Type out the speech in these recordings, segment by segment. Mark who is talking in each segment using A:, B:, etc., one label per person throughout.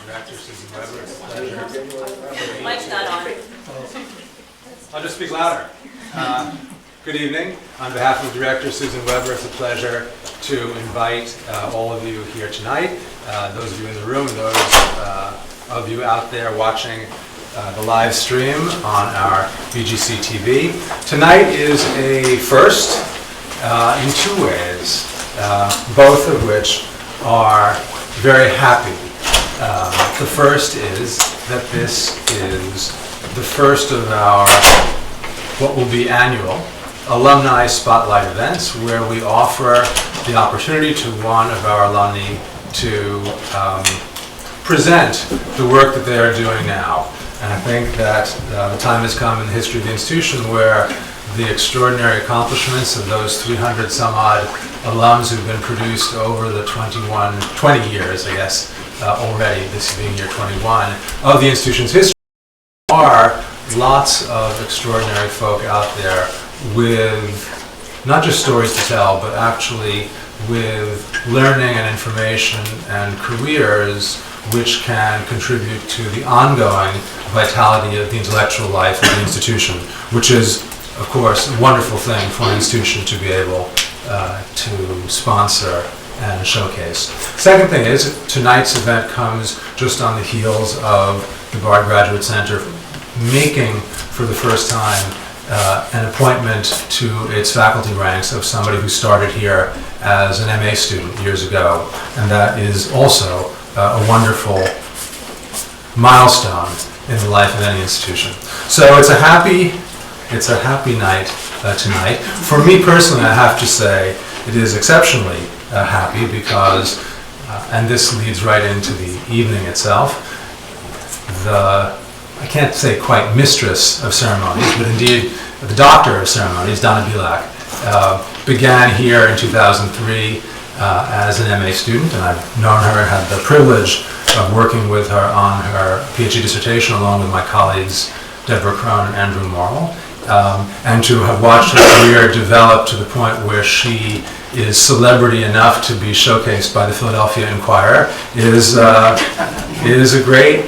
A: Director Susan Weber. It's a pleasure.
B: Mike's not on.
A: I'll just speak louder. Good evening. On behalf of Director Susan Weber, it's a pleasure to invite all of you here tonight, those of you in the room, those of you out there watching the live stream on our BGC TV. Tonight is a first in two ways, both of which are very happy. The first is that this is the first of our what will be annual Alumni Spotlight events, where we offer the opportunity to one of our alumni to present the work that they are doing now. And I think that the time has come in the history of the institution where the extraordinary accomplishments of those 300 some odd alums who've been produced over the 20 years, I guess, already, this being year 21, of the institution's history, are lots of extraordinary folk out there with not just stories to tell, but actually with learning and information and careers which can contribute to the ongoing vitality of the intellectual life of the institution, which is, of course, a wonderful thing for an institution to be able to sponsor and showcase. Second thing is, tonight's event comes just on the heels of the Bard Graduate Center making for the first time an appointment to its faculty ranks of somebody who started here as an MA student years ago. And that is also a wonderful milestone in the life of any institution. So it's a happy night tonight. For me personally, I have to say, it is exceptionally happy because, and this leads right into the evening itself, I can't say quite mistress of ceremonies, but indeed the doctor of ceremonies, Donna Bilak, began here in 2003 as an MA student, and I've known her and had the privilege of working with her on her PhD dissertation along with my colleagues Deborah Krohn and Andrew Morrill, and to have watched her career develop to the point where she is celebrity enough to be showcased by the Philadelphia Inquirer is a great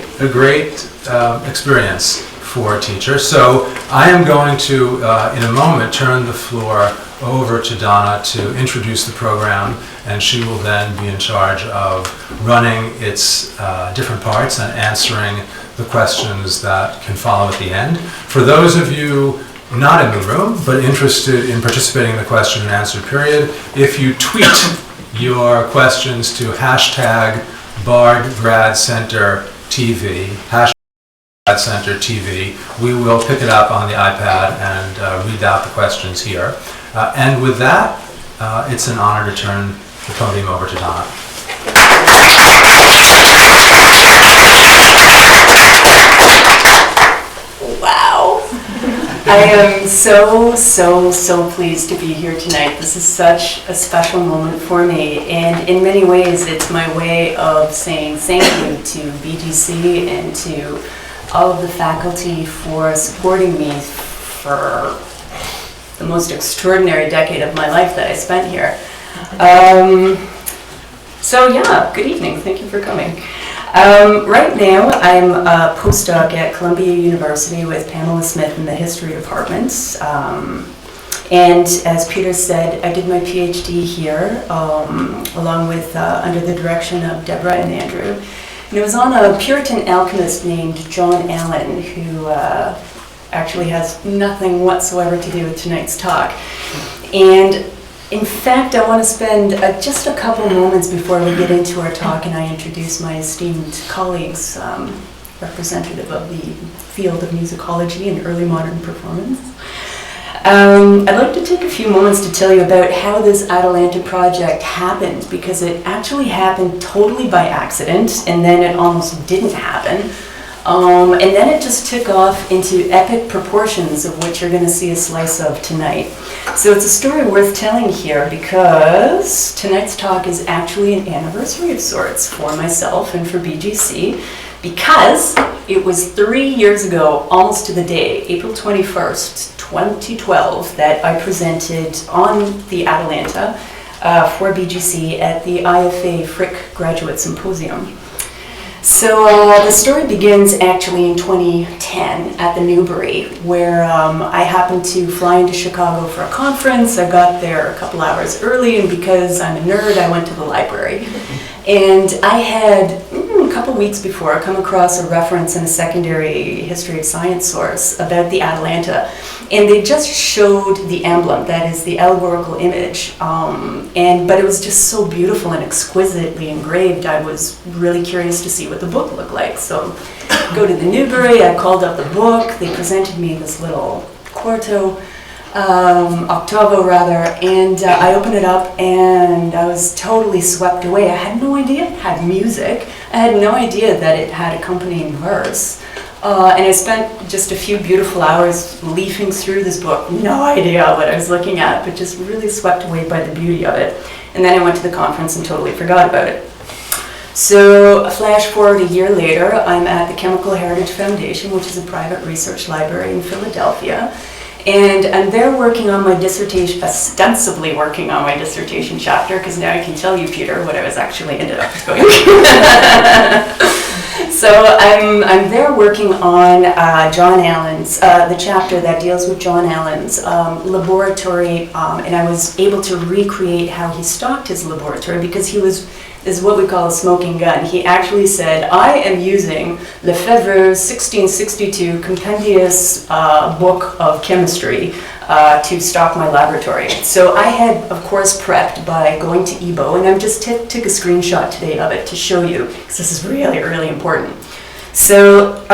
A: experience for a teacher. So I am going to, in a moment, turn the floor over to Donna to introduce the program, and she will then be in charge of running its different parts and answering the questions that can follow at the end. For those of you not in the room, but interested in participating in the question and answer period, if you tweet your questions to hashtag BardGradCenterTV, hashtag BardGradCenterTV, we will pick it up on the iPad and read out the questions here. And with that, it's an honor to turn the podium over to Donna.
B: Wow. I am so pleased to be here tonight. This is such a special moment for me, and in many ways it's my way of saying thank you to BGC and to all of the faculty for supporting me for the most extraordinary decade of my life that I spent here. So yeah, good evening, thank you for coming. Right now, I'm a postdoc at Columbia University with Pamela Smith in the history department. And as Peter said, I did my PhD here, along with, under the direction of Deborah and Andrew. And it was on a Puritan alchemist named John Allen, who actually has nothing whatsoever to do with tonight's talk. And in fact, I want to spend just a couple moments before we get into our talk and I introduce my esteemed colleagues, representative of the field of musicology and early modern performance. I'd like to take a few moments to tell you about how this Atalanta project happened, because it actually happened totally by accident, and then it almost didn't happen. And then it just took off into epic proportions, of which you're going to see a slice of tonight. So it's a story worth telling here, because tonight's talk is actually an anniversary of sorts for myself and for BGC, because it was 3 years ago, almost to the day, April 21st, 2012, that I presented on the Atalanta for BGC at the IFA Frick Graduate Symposium. So the story begins actually in 2010 at the Newbury, where I happened to fly into Chicago for a conference. I got there a couple hours early, and because I'm a nerd, I went to the library. And I had, a couple weeks before, come across a reference in a secondary history of science source about the Atalanta. And they just showed the emblem, that is the allegorical image. But it was just so beautiful and exquisitely engraved, I was really curious to see what the book looked like. So go to the Newbury, I called up the book, they presented me this little quarto, octavo rather, and I opened it up and I was totally swept away. I had no idea it had music. I had no idea that it had accompanying verse. And I spent just a few beautiful hours leafing through this book. No idea what I was looking at, but just really swept away by the beauty of it. And then I went to the conference and totally forgot about it. So a flash forward a year later, I'm at the Chemical Heritage Foundation, which is a private research library in Philadelphia. And I'm there working on my dissertation, ostensibly working on my dissertation chapter, because now I can tell you, Peter, what I was actually ended up doing. So I'm there working on John Allen's, the chapter that deals with John Allen's laboratory, and I was able to recreate how he stocked his laboratory, because this is what we call a smoking gun. He actually said, I am using Lefebvre's 1662 compendious book of chemistry to stock my laboratory. So I had, of course, prepped by going to EBO, and I just took a screenshot today of it to show you, because this is really, really important. So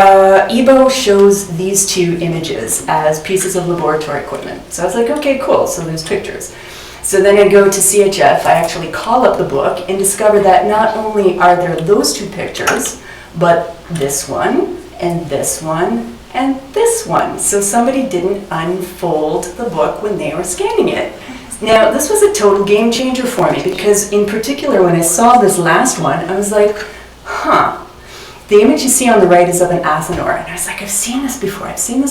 B: EBO shows these two images as pieces of laboratory equipment. So I was like, okay, cool, so there's pictures. So then I go to CHF, I actually call up the book and discover that not only are there those two pictures, but this one, and this one, and this one. So somebody didn't unfold the book when they were scanning it. Now, this was a total game changer for me, because in particular when I saw this last one, I was like, huh. The image you see on the right is of an Athenor, and I was like, I've seen this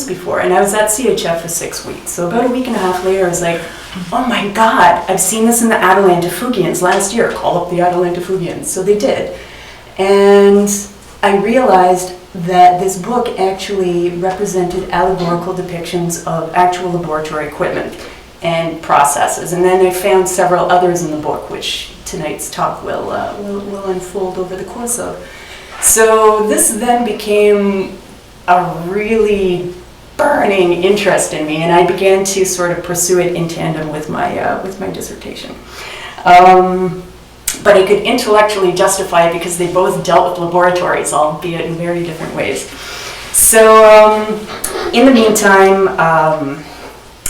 B: before, and I was at CHF for 6 weeks. So about a week and a half later, I was like, oh my God, I've seen this in the Atalanta Fugiens last year, call up the Atalanta Fugiens. So they did. And I realized that this book actually represented allegorical depictions of actual laboratory equipment and processes. And then I found several others in the book, which tonight's talk will unfold over the course of. So this then became a really burning interest in me, and I began to sort of pursue it in tandem with my dissertation. But I could intellectually justify it because they both dealt with laboratories, albeit in very different ways. So in the meantime,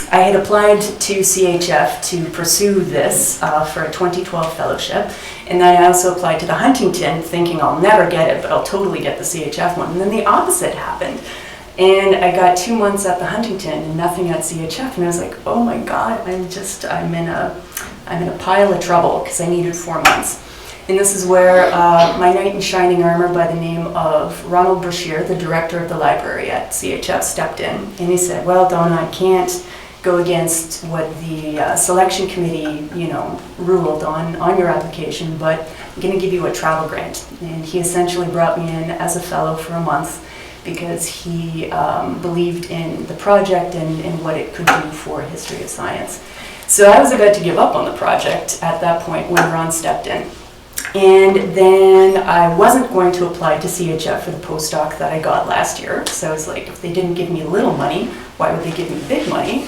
B: I had applied to CHF to pursue this for a 2012 fellowship, and then I also applied to the Huntington thinking I'll never get it, but I'll totally get the CHF one. And then the opposite happened. And I got 2 months at the Huntington and nothing at CHF, and I was like, oh my God, I'm in a pile of trouble, because I needed 4 months. And this is where my knight in shining armor by the name of Ronald Brashear, the director of the library at CHF, stepped in. And he said, well, Donna, I can't go against what the selection committee, ruled on your application, but I'm going to give you a travel grant. And he essentially brought me in as a fellow for a month, because he believed in the project and what it could do for history of science. So I was about to give up on the project at that point when Ron stepped in. And then I wasn't going to apply to CHF for the postdoc that I got last year. So I was like, if they didn't give me little money, why would they give me big money?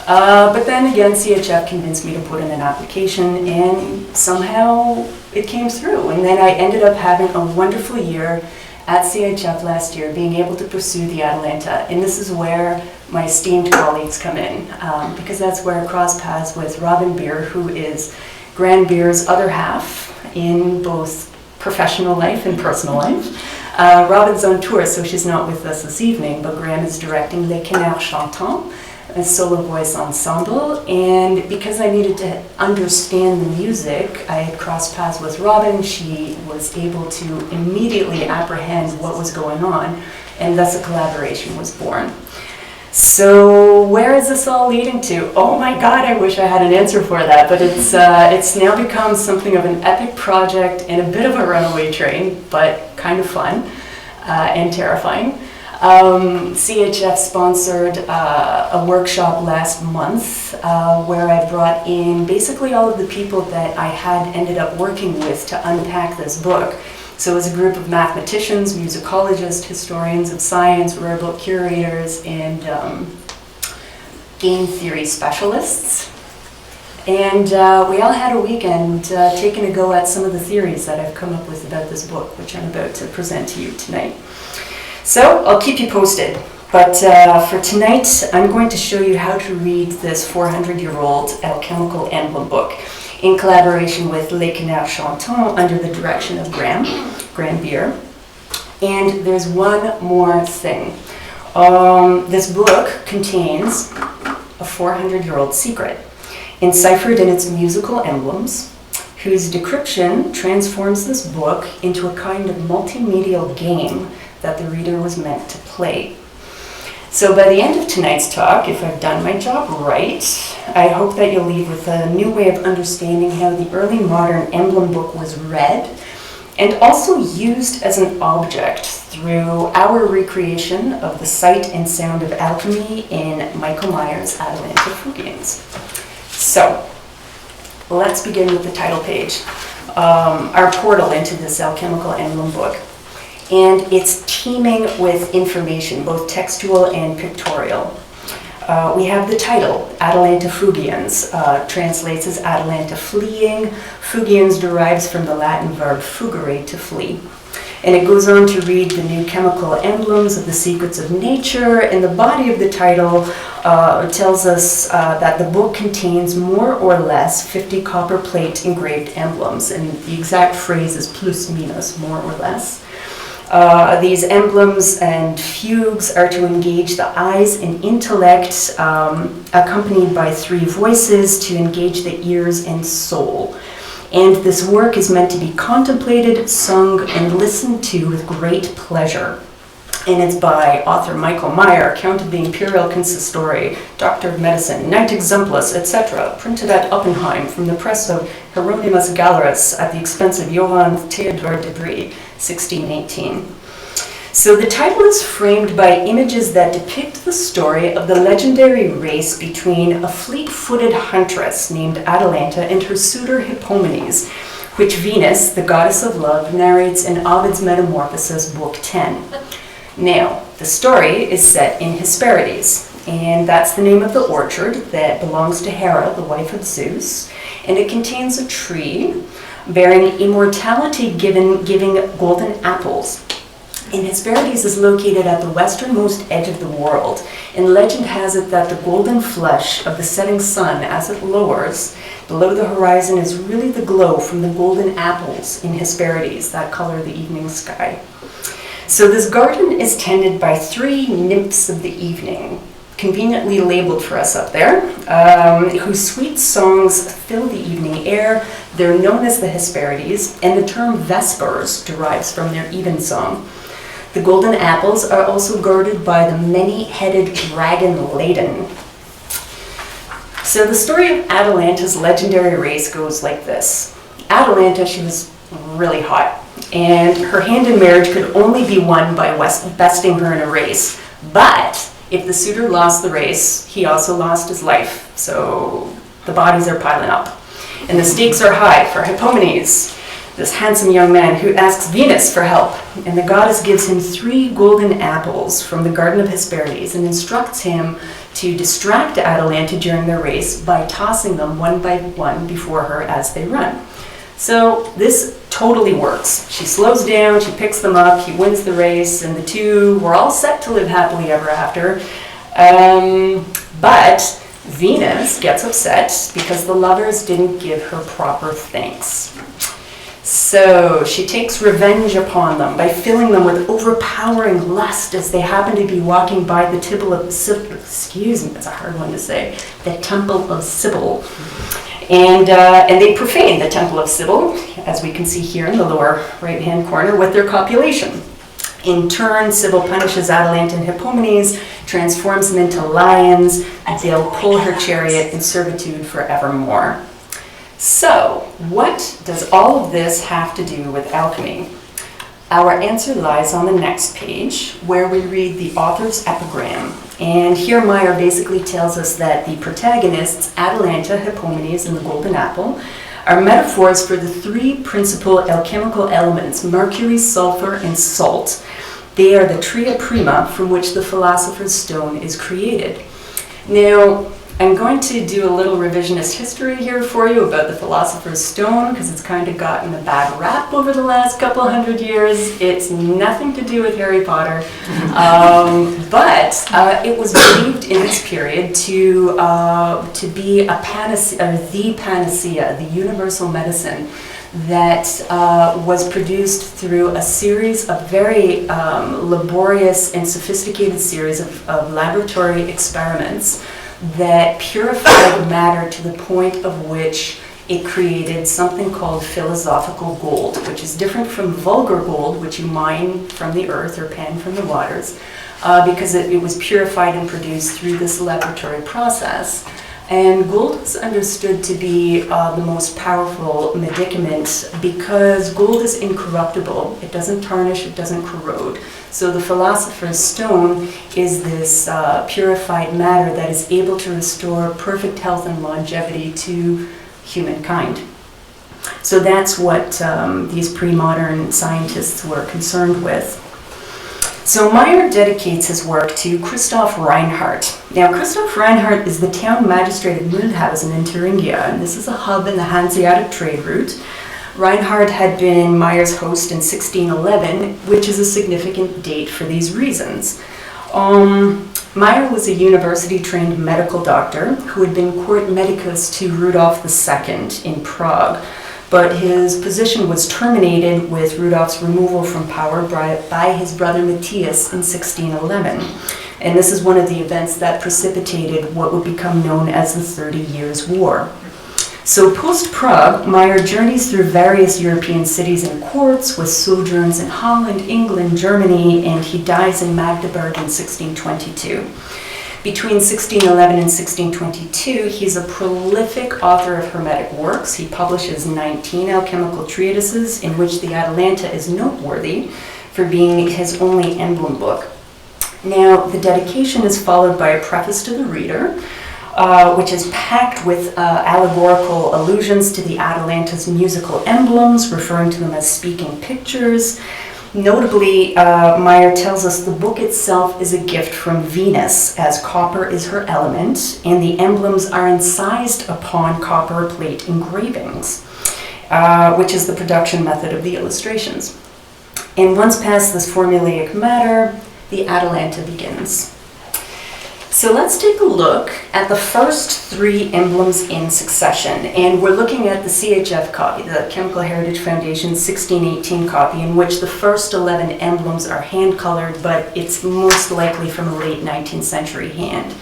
B: But then again, CHF convinced me to put in an application, and somehow it came through. And then I ended up having a wonderful year at CHF last year, being able to pursue the Atalanta. And this is where my esteemed colleagues come in, because that's where I cross paths with Robin Beer, who is Gran Beer's other half in both professional life and personal life. Robin's on tour, so she's not with us this evening, but Gran is directing Les Canards Chantants, a solo voice ensemble, and because I needed to understand the music, I had crossed paths with Robin. She was able to immediately apprehend what was going on, and thus a collaboration was born. So where is this all leading to? Oh my God, I wish I had an answer for that, but it's now become something of an epic project and a bit of a runaway train, but kind of fun and terrifying. CHF sponsored a workshop last month where I brought in basically all of the people that I had ended up working with to unpack this book. So it was a group of mathematicians, musicologists, historians of science, rare book curators, and game theory specialists. And we all had a weekend taking a go at some of the theories that I've come up with about this book, which I'm about to present to you tonight. So I'll keep you posted. But for tonight, I'm going to show you how to read this 400-year-old Alchemical Emblem book in collaboration with Les Canards Chantants under the direction of Graham Beer. And there's one more thing. This book contains a 400-year-old secret, enciphered in its musical emblems, whose decryption transforms this book into a kind of multimedial game that the reader was meant to play. So by the end of tonight's talk, if I've done my job right, I hope that you'll leave with a new way of understanding how the early modern emblem book was read and also used as an object through our recreation of the sight and sound of alchemy in Michael Maier's Atalanta Fugiens. So let's begin with the title page, our portal into this alchemical emblem book. And it's teeming with information, both textual and pictorial. We have the title, Atalanta Fugiens, translates as Atalanta fleeing. Fugiens derives from the Latin verb fugere, to flee. And it goes on to read the new chemical emblems of the secrets of nature, and the body of the title tells us that the book contains more or less 50 copper plate engraved emblems, and the exact phrase is plus minus, more or less. These emblems and fugues are to engage the eyes and intellect, accompanied by 3 voices to engage the ears and soul. And this work is meant to be contemplated, sung, and listened to with great pleasure. And it's by author Michael Maier, Count of the Imperial Consistori, Doctor of Medicine, Knight Exemplus, etc., printed at Oppenheim from the press of Hieronymus Gallerus at the expense of Johann Theodor de Brie, 1618. So the title is framed by images that depict the story of the legendary race between a fleet-footed huntress named Atalanta and her suitor Hippomonies, which Venus, the goddess of love, narrates in Ovid's Metamorphoses, Book 10. Now, the story is set in Hesperides, and that's the name of the orchard that belongs to Hera, the wife of Zeus, and it contains a tree bearing immortality giving golden apples. And Hesperides is located at the westernmost edge of the world, and legend has it that the golden flush of the setting sun as it lowers below the horizon is really the glow from the golden apples in Hesperides that color the evening sky. So this garden is tended by 3 nymphs of the evening, conveniently labeled for us up there, whose sweet songs fill the evening air. They're known as the Hesperides, and the term Vespers derives from their evensong. The golden apples are also guarded by the many-headed dragon Ladon. So the story of Atalanta's legendary race goes like this. Atalanta, she was really hot, and her hand in marriage could only be won by besting her in a race. But if the suitor lost the race, he also lost his life. So the bodies are piling up. And the stakes are high for Hippomonies, this handsome young man who asks Venus for help. And the goddess gives him 3 golden apples from the Garden of Hesperides and instructs him to distract Atalanta during their race by tossing them one by one before her as they run. So this totally works. She slows down, she picks them up, he wins the race, and the two were all set to live happily ever after. But Venus gets upset because the lovers didn't give her proper thanks. So she takes revenge upon them by filling them with overpowering lust as they happen to be walking by the temple of excuse me, that's a hard one to say, the Temple of Cybele. And they profane the Temple of Cybele, as we can see here in the lower right-hand corner, with their copulation. In turn, Sybil punishes Atalanta and Hippomonies, transforms them into lions, and they'll pull her chariot in servitude forevermore. So, what does all of this have to do with alchemy? Our answer lies on the next page, where we read the author's epigram. And here Maier basically tells us that the protagonists, Atalanta, Hippomonies, and the Golden Apple, are metaphors for the three principal alchemical elements, mercury, sulfur, and salt. They are the tria prima from which the philosopher's stone is created. Now, I'm going to do a little revisionist history here for you about the philosopher's stone, because it's kind of gotten a bad rap over the last couple hundred years. It's nothing to do with Harry Potter, but it was believed in this period to be a panacea, or the panacea, the universal medicine that was produced through a series of very laborious and sophisticated series of laboratory experiments that purified matter to the point of which it created something called philosophical gold, which is different from vulgar gold, which you mine from the earth or pan from the waters, because it was purified and produced through this laboratory process. And gold is understood to be the most powerful medicament because gold is incorruptible. It doesn't tarnish, it doesn't corrode. So the philosopher's stone is this purified matter that is able to restore perfect health and longevity to humankind. So that's what these pre-modern scientists were concerned with. So Maier dedicates his work to Christoph Reinhardt. Now, Christoph Reinhardt is the town magistrate of Mühlhausen in Thuringia, and this is a hub in the Hanseatic trade route. Reinhardt had been Maier's host in 1611, which is a significant date for these reasons. Maier was a university-trained medical doctor who had been court medicus to Rudolf II in Prague, but his position was terminated with Rudolf's removal from power by his brother Matthias in 1611. And this is one of the events that precipitated what would become known as the 30 Years' War. So post-Prague, Maier journeys through various European cities and courts with sojourns in Holland, England, Germany, and he dies in Magdeburg in 1622. Between 1611 and 1622, he's a prolific author of Hermetic works. He publishes 19 alchemical treatises, in which the Atalanta is noteworthy for being his only emblem book. Now, the dedication is followed by a preface to the reader, which is packed with allegorical allusions to the Atalanta's musical emblems, referring to them as speaking pictures. Notably, Maier tells us the book itself is a gift from Venus, as copper is her element, and the emblems are incised upon copper plate engravings, which is the production method of the illustrations. And once past this formulaic matter, the Atalanta begins. So let's take a look at the first three emblems in succession, and we're looking at the CHF copy, the Chemical Heritage Foundation 1618 copy, in which the first 11 emblems are hand-colored, but it's most likely from a late 19th century hand.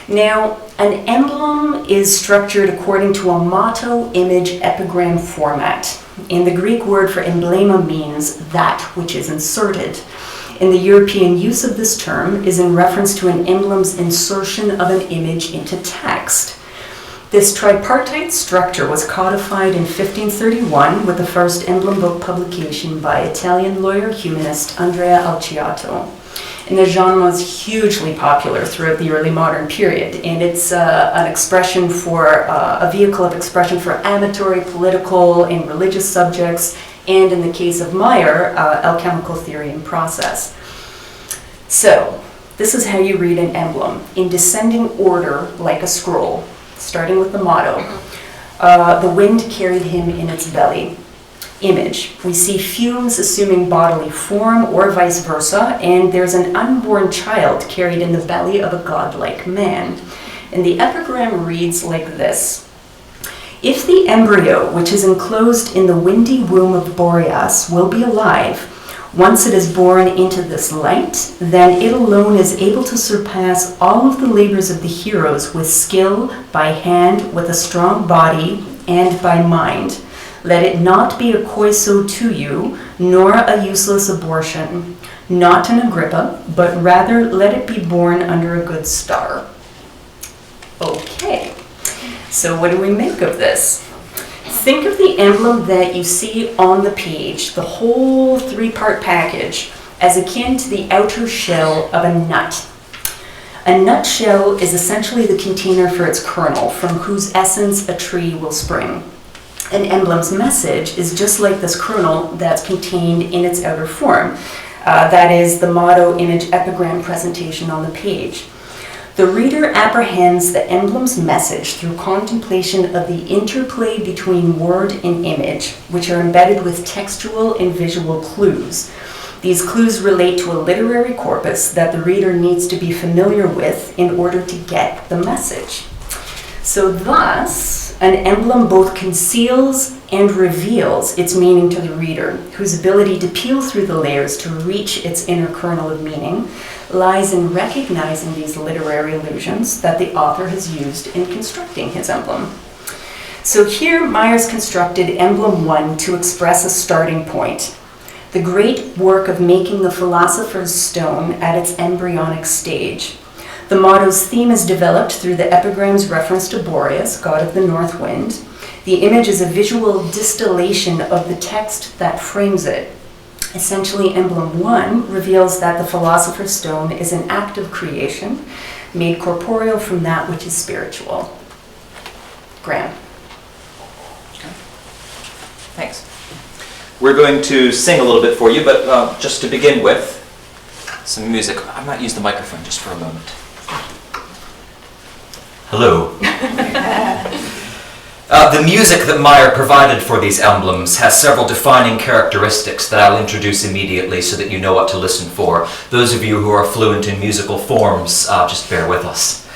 B: Now, an emblem is structured according to a motto, image, epigram format. And the Greek word for emblema means that which is inserted. And the European use of this term is in reference to an emblem's insertion of an image into text. This tripartite structure was codified in 1531 with the first emblem book publication by Italian lawyer-humanist Andrea Alciato. And the genre was hugely popular throughout the early modern period, and it's an expression for, a vehicle of expression for amatory, political, and religious subjects, and in the case of Maier, alchemical theory and process. So, this is how you read an emblem, in descending order like a scroll, starting with the motto. The wind carried him in its belly. Image. We see fumes assuming bodily form, or vice versa, and there's an unborn child carried in the belly of a godlike man. And the epigram reads like this. If the embryo, which is enclosed in the windy womb of Boreas, will be alive, once it is born into this light, then it alone is able to surpass all of the labors of the heroes with skill, by hand, with a strong body, and by mind. Let it not be a coiso to you, nor a useless abortion, not an Agrippa, but rather let it be born under a good star. Okay, so what do we make of this? Think of the emblem that you see on the page, the whole three-part package, as akin to the outer shell of a nut. A nutshell is essentially the container for its kernel, from whose essence a tree will spring. An emblem's message is just like this kernel that's contained in its outer form. That is the motto, image, epigram presentation on the page. The reader apprehends the emblem's message through contemplation of the interplay between word and image, which are embedded with textual and visual clues. These clues relate to a literary corpus that the reader needs to be familiar with in order to get the message. So thus, an emblem both conceals and reveals its meaning to the reader, whose ability to peel through the layers to reach its inner kernel of meaning lies in recognizing these literary allusions that the author has used in constructing his emblem. So here, Maier's constructed Emblem 1 to express a starting point, the great work of making the philosopher's stone at its embryonic stage. The motto's theme is developed through the epigram's reference to Boreas, god of the north wind. The image is a visual distillation of the text that frames it. Essentially, Emblem 1 reveals that the philosopher's stone is an act of creation, made corporeal from that which is spiritual. Graham.
C: Thanks. We're going to sing a little bit for you, but just to begin with, some music. I might use the microphone just for a moment. Hello. The music that Maier provided for these emblems has several defining characteristics that I'll introduce immediately so that you know what to listen for. Those of you who are fluent in musical forms, just bear with us.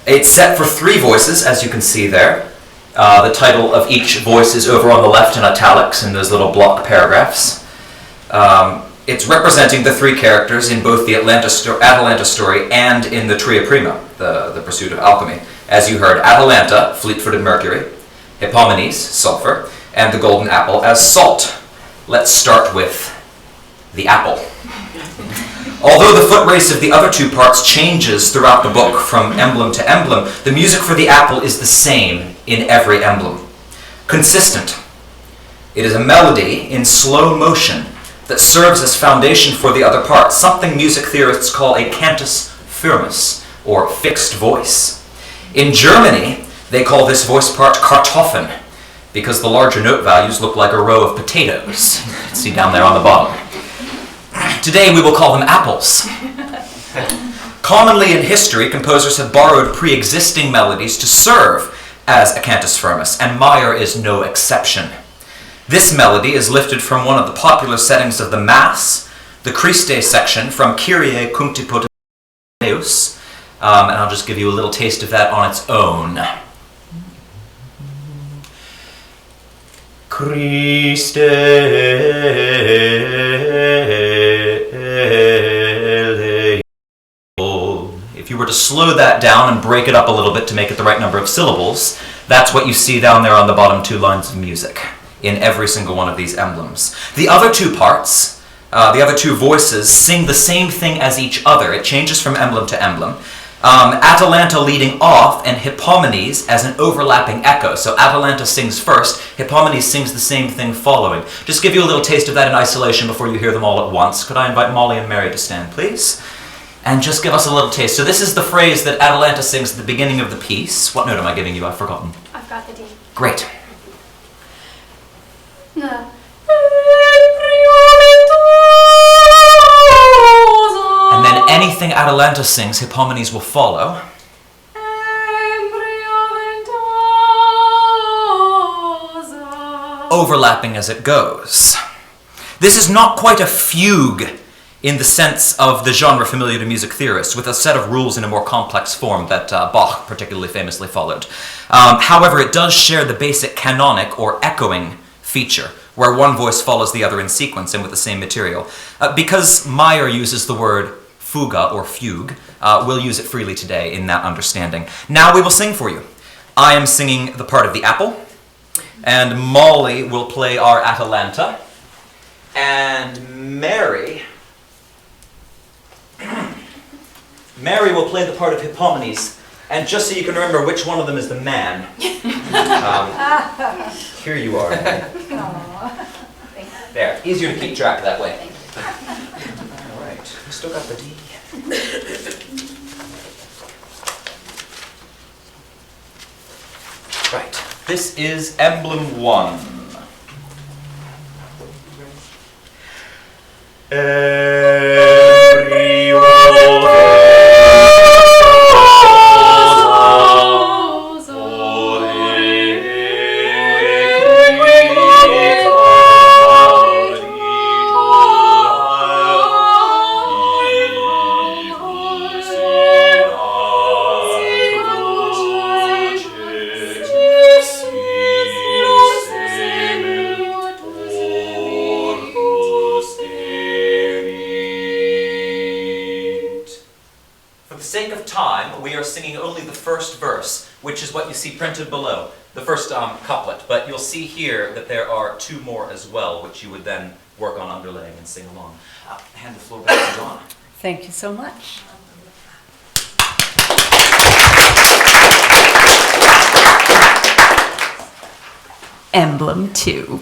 C: It's set for 3 voices, as you can see there. The title of each voice is over on the left in italics in those little block paragraphs. It's representing the 3 characters in both the Atalanta story and in the Tria Prima, the pursuit of alchemy. As you heard, Atalanta, fleet-footed Mercury, Hippomonies, sulfur, and the golden apple as salt. Let's start with the apple. Although the foot race of the other 2 parts changes throughout the book from emblem to emblem, the music for the apple is the same in every emblem. Consistent. It is a melody in slow motion that serves as foundation for the other parts, something music theorists call a cantus firmus, or fixed voice. In Germany, they call this voice part Kartoffeln, because the larger note values look like a row of potatoes. You can see down there on the bottom. Today we will call them apples. Commonly in history, composers have borrowed pre-existing melodies to serve as a cantus firmus, and Maier is no exception. This melody is lifted from one of the popular settings of the Mass, the Christe section from Kyrie Cunctiput Deus, and I'll just give you a little taste of that on its own. Christe If you were to slow that down and break it up a little bit to make it the right number of syllables, that's what you see down there on the bottom 2 lines of music in every single one of these emblems. The other 2 parts, the other 2 voices, sing the same thing as each other. It changes from emblem to emblem. Atalanta leading off and Hippomonies as an overlapping echo. So Atalanta sings first, Hippomonies sings the same thing following. Just give you a little taste of that in isolation before you hear them all at once. Could I invite Molly and Mary to stand, please? And just give us a little taste. So this is the phrase that Atalanta sings at the beginning of the piece. What note am I giving you? I've forgotten.
D: I've got the D.
C: Great.
D: No.
C: And then anything Atalanta sings, Hippomonies will follow. Overlapping as it goes. This is not quite a fugue in the sense of the genre familiar to music theorists, with a set of rules in a more complex form that Bach particularly famously followed. However, it does share the basic canonic or echoing feature, where one voice follows the other in sequence and with the same material. Because Maier uses the word fuga or fugue, we'll use it freely today in that understanding. Now we will sing for you. I am singing the part of the apple. And Molly will play our Atalanta. And Mary will play the part of Hippomonies. And just so you can remember which one of them is the man, here you are. There, easier to keep track that way. All right, we still got the D. Right, this is Emblem 1. Which is what you see printed below, the first couplet. But you'll see here that there are two more as well, which you would then work on underlaying and sing along. Hand the floor back to Donna.
B: Thank you so much. Emblem 2.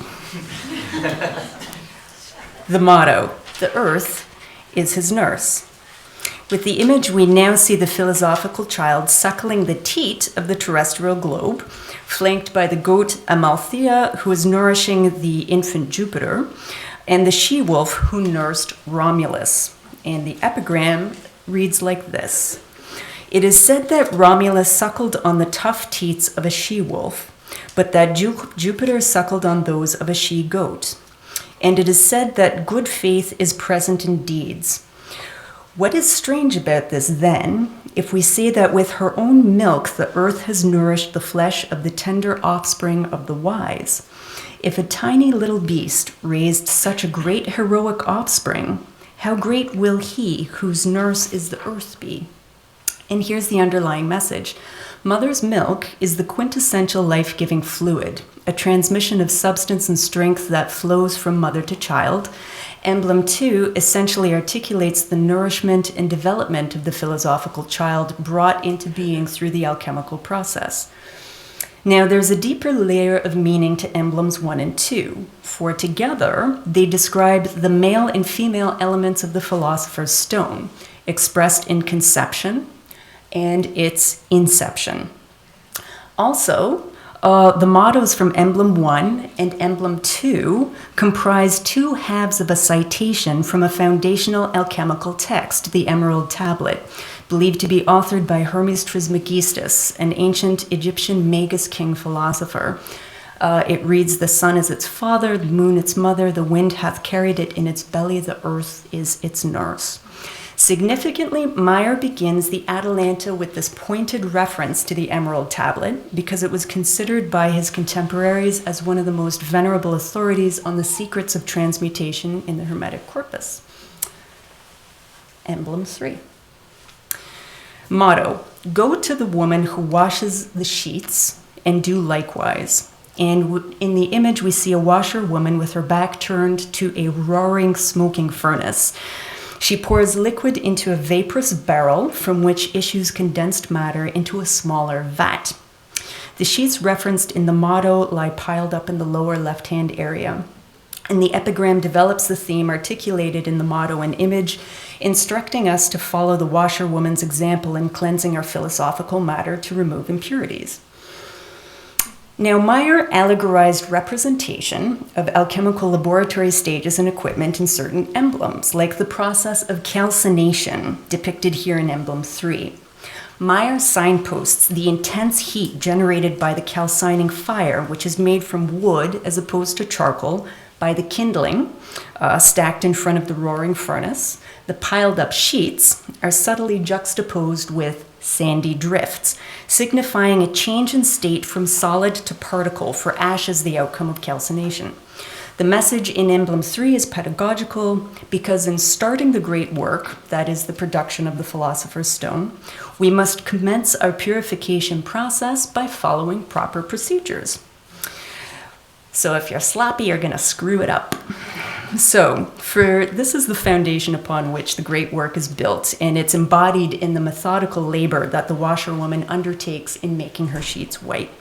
B: The motto, the earth is his nurse. With the image, we now see the philosophical child suckling the teat of the terrestrial globe, flanked by the goat Amalthea, who is nourishing the infant Jupiter, and the she-wolf who nursed Romulus. And the epigram reads like this. It is said that Romulus suckled on the tough teats of a she-wolf, but that Jupiter suckled on those of a she-goat. And it is said that good faith is present in deeds. What is strange about this, then, if we say that with her own milk the earth has nourished the flesh of the tender offspring of the wise? If a tiny little beast raised such a great heroic offspring, how great will he whose nurse is the earth be? And here's the underlying message. Mother's milk is the quintessential life-giving fluid, a transmission of substance and strength that flows from mother to child. Emblem 2 essentially articulates the nourishment and development of the philosophical child brought into being through the alchemical process. Now, there's a deeper layer of meaning to Emblems 1 and 2, for together they describe the male and female elements of the philosopher's stone, expressed in conception and its inception. Also, the mottos from Emblem 1 and Emblem 2 comprise two halves of a citation from a foundational alchemical text, the Emerald Tablet, believed to be authored by Hermes Trismegistus, an ancient Egyptian Magus king philosopher. It reads, the sun is its father, the moon its mother, the wind hath carried it in its belly, the earth is its nurse. Significantly, Maier begins the Atalanta with this pointed reference to the Emerald Tablet because it was considered by his contemporaries as one of the most venerable authorities on the secrets of transmutation in the Hermetic corpus. Emblem 3. Motto, go to the woman who washes the sheets and do likewise. And in the image, we see a washerwoman with her back turned to a roaring, smoking furnace. She pours liquid into a vaporous barrel from which issues condensed matter into a smaller vat. The sheets referenced in the motto lie piled up in the lower left-hand area. And the epigram develops the theme articulated in the motto and image, instructing us to follow the washerwoman's example in cleansing our philosophical matter to remove impurities. Now, Maier allegorized representation of alchemical laboratory stages and equipment in certain emblems, like the process of calcination, depicted here in Emblem 3. Maier signposts the intense heat generated by the calcining fire, which is made from wood as opposed to charcoal, by the kindling, stacked in front of the roaring furnace. The piled up sheets are subtly juxtaposed with sandy drifts, signifying a change in state from solid to particle, for ash is the outcome of calcination. The message in Emblem 3 is pedagogical because in starting the great work, that is the production of the philosopher's stone, we must commence our purification process by following proper procedures. So if you're sloppy, you're going to screw it up. So this is the foundation upon which the great work is built, and it's embodied in the methodical labor that the washerwoman undertakes in making her sheets white.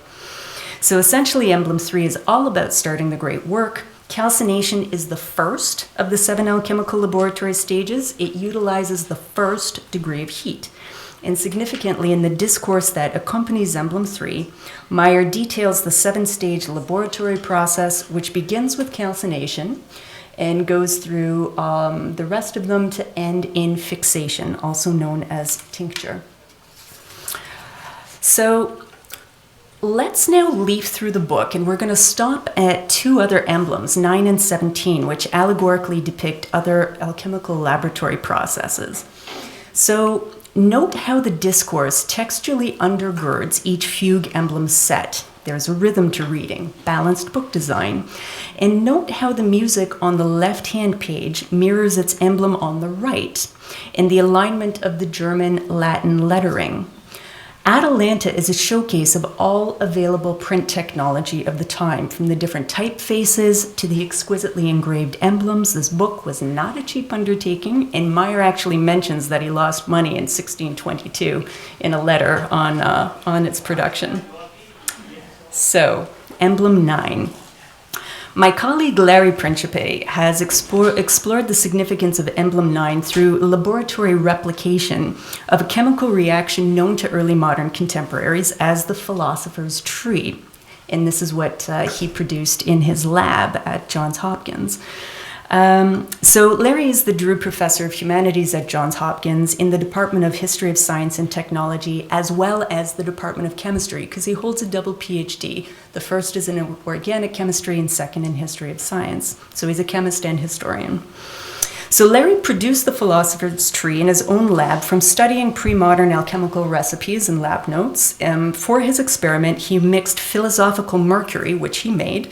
B: So essentially, Emblem 3 is all about starting the great work. Calcination is the first of the 7 alchemical laboratory stages. It utilizes the first degree of heat. And significantly, in the discourse that accompanies Emblem 3, Maier details the 7-stage laboratory process, which begins with calcination and goes through the rest of them to end in fixation, also known as tincture. So let's now leaf through the book, and we're going to stop at 2 other emblems, 9 and 17, which allegorically depict other alchemical laboratory processes. So note how the discourse textually undergirds each fugue emblem set. There's a rhythm to reading, balanced book design, and note how the music on the left-hand page mirrors its emblem on the right, and the alignment of the German-Latin lettering. Atalanta is a showcase of all available print technology of the time, from the different typefaces to the exquisitely engraved emblems. This book was not a cheap undertaking, and Maier actually mentions that he lost money in 1622 in a letter on its production. So, Emblem 9. My colleague Larry Principe has explored the significance of Emblem 9 through laboratory replication of a chemical reaction known to early modern contemporaries as the philosopher's tree. And this is what he produced in his lab at Johns Hopkins. So Larry is the Drew Professor of Humanities at Johns Hopkins in the Department of History of Science and Technology, as well as the Department of Chemistry, because he holds a double PhD. The first is in organic chemistry and second in history of science. So he's a chemist and historian. So Larry produced the philosopher's tree in his own lab from studying pre-modern alchemical recipes and lab notes. For his experiment, he mixed philosophical mercury, which he made,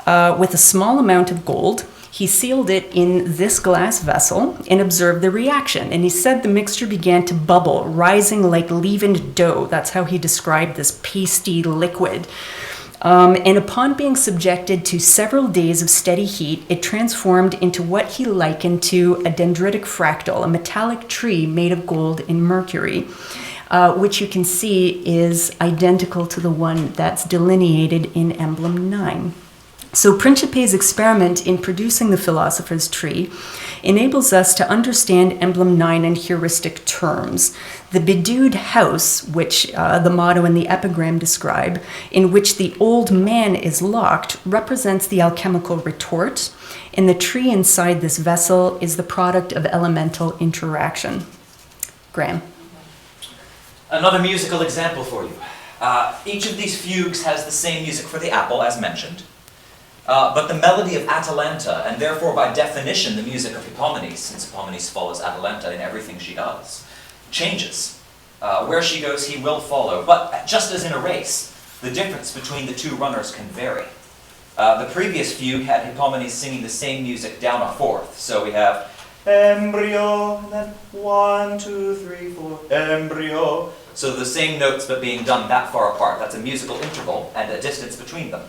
B: with a small amount of gold. He sealed it in this glass vessel and observed the reaction. And he said the mixture began to bubble, rising like leavened dough. That's how he described this pasty liquid. And upon being subjected to several days of steady heat, it transformed into what he likened to a dendritic fractal, a metallic tree made of gold and mercury, which you can see is identical to the one that's delineated in Emblem 9. So Principe's experiment in producing the philosopher's tree enables us to understand Emblem 9 in heuristic terms. The bedewed house, which the motto and the epigram describe, in which the old man is locked, represents the alchemical retort, and the tree inside this vessel is the product of elemental interaction. Graham.
C: Another musical example for you. Each of these fugues has the same music for the apple, as mentioned. But the melody of Atalanta, and therefore by definition the music of Hippomonies, since Hippomonies follows Atalanta in everything she does, changes. Where she goes, he will follow. But just as in a race, the difference between the two runners can vary. The previous fugue had Hippomonies singing the same music down a fourth. So we have embryo, then 1, 2, 3, 4, embryo. So the same notes but being done that far apart. That's a musical interval and a distance between them.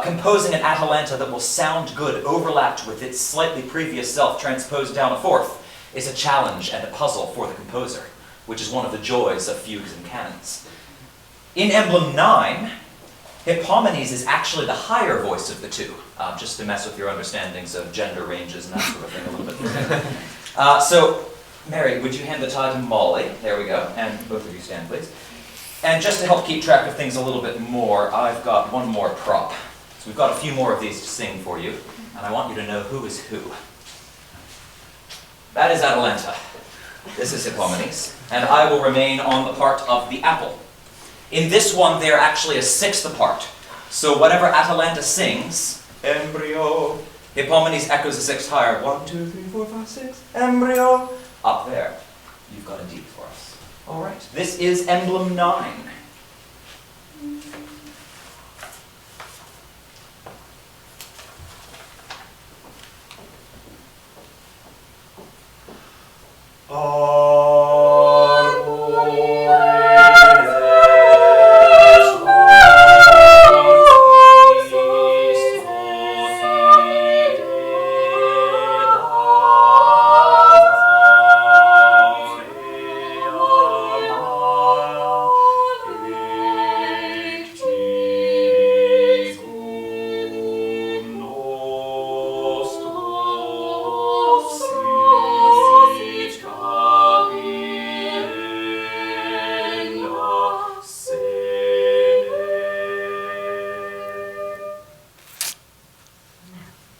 C: Composing an Atalanta that will sound good overlapped with its slightly previous self transposed down a fourth is a challenge and a puzzle for the composer, which is one of the joys of fugues and canons. In Emblem 9, Hippomonies is actually the higher voice of the two, just to mess with your understandings of gender ranges and that sort of thing a little bit. So, Mary, would you hand the tie to Molly? There we go. And both of you stand, please. And just to help keep track of things a little bit more, I've got one more prop. So we've got a few more of these to sing for you, and I want you to know who is who. That is Atalanta. This is Hippomonies, and I will remain on the part of the apple. In this one, they're actually a sixth apart. So whatever Atalanta sings, embryo, Hippomonies echoes a sixth higher. 1, 2, 3, 4, 5, 6, embryo. Up there, you've got a D for us. All right, this is Emblem 9.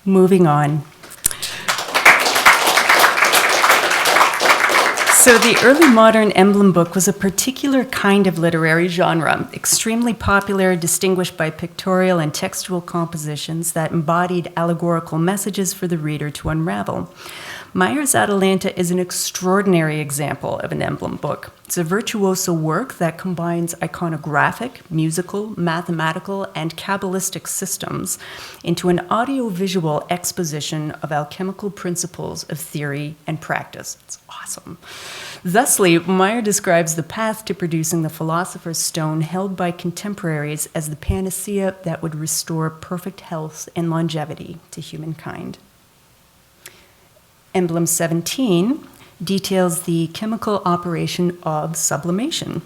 B: Moving on. So the early modern emblem book was a particular kind of literary genre, extremely popular, distinguished by pictorial and textual compositions that embodied allegorical messages for the reader to unravel. Maier's Atalanta is an extraordinary example of an emblem book. It's a virtuoso work that combines iconographic, musical, mathematical, and Kabbalistic systems into an audiovisual exposition of alchemical principles of theory and practice. It's awesome. Thusly, Maier describes the path to producing the Philosopher's Stone held by contemporaries as the panacea that would restore perfect health and longevity to humankind. Emblem 17 details the chemical operation of sublimation.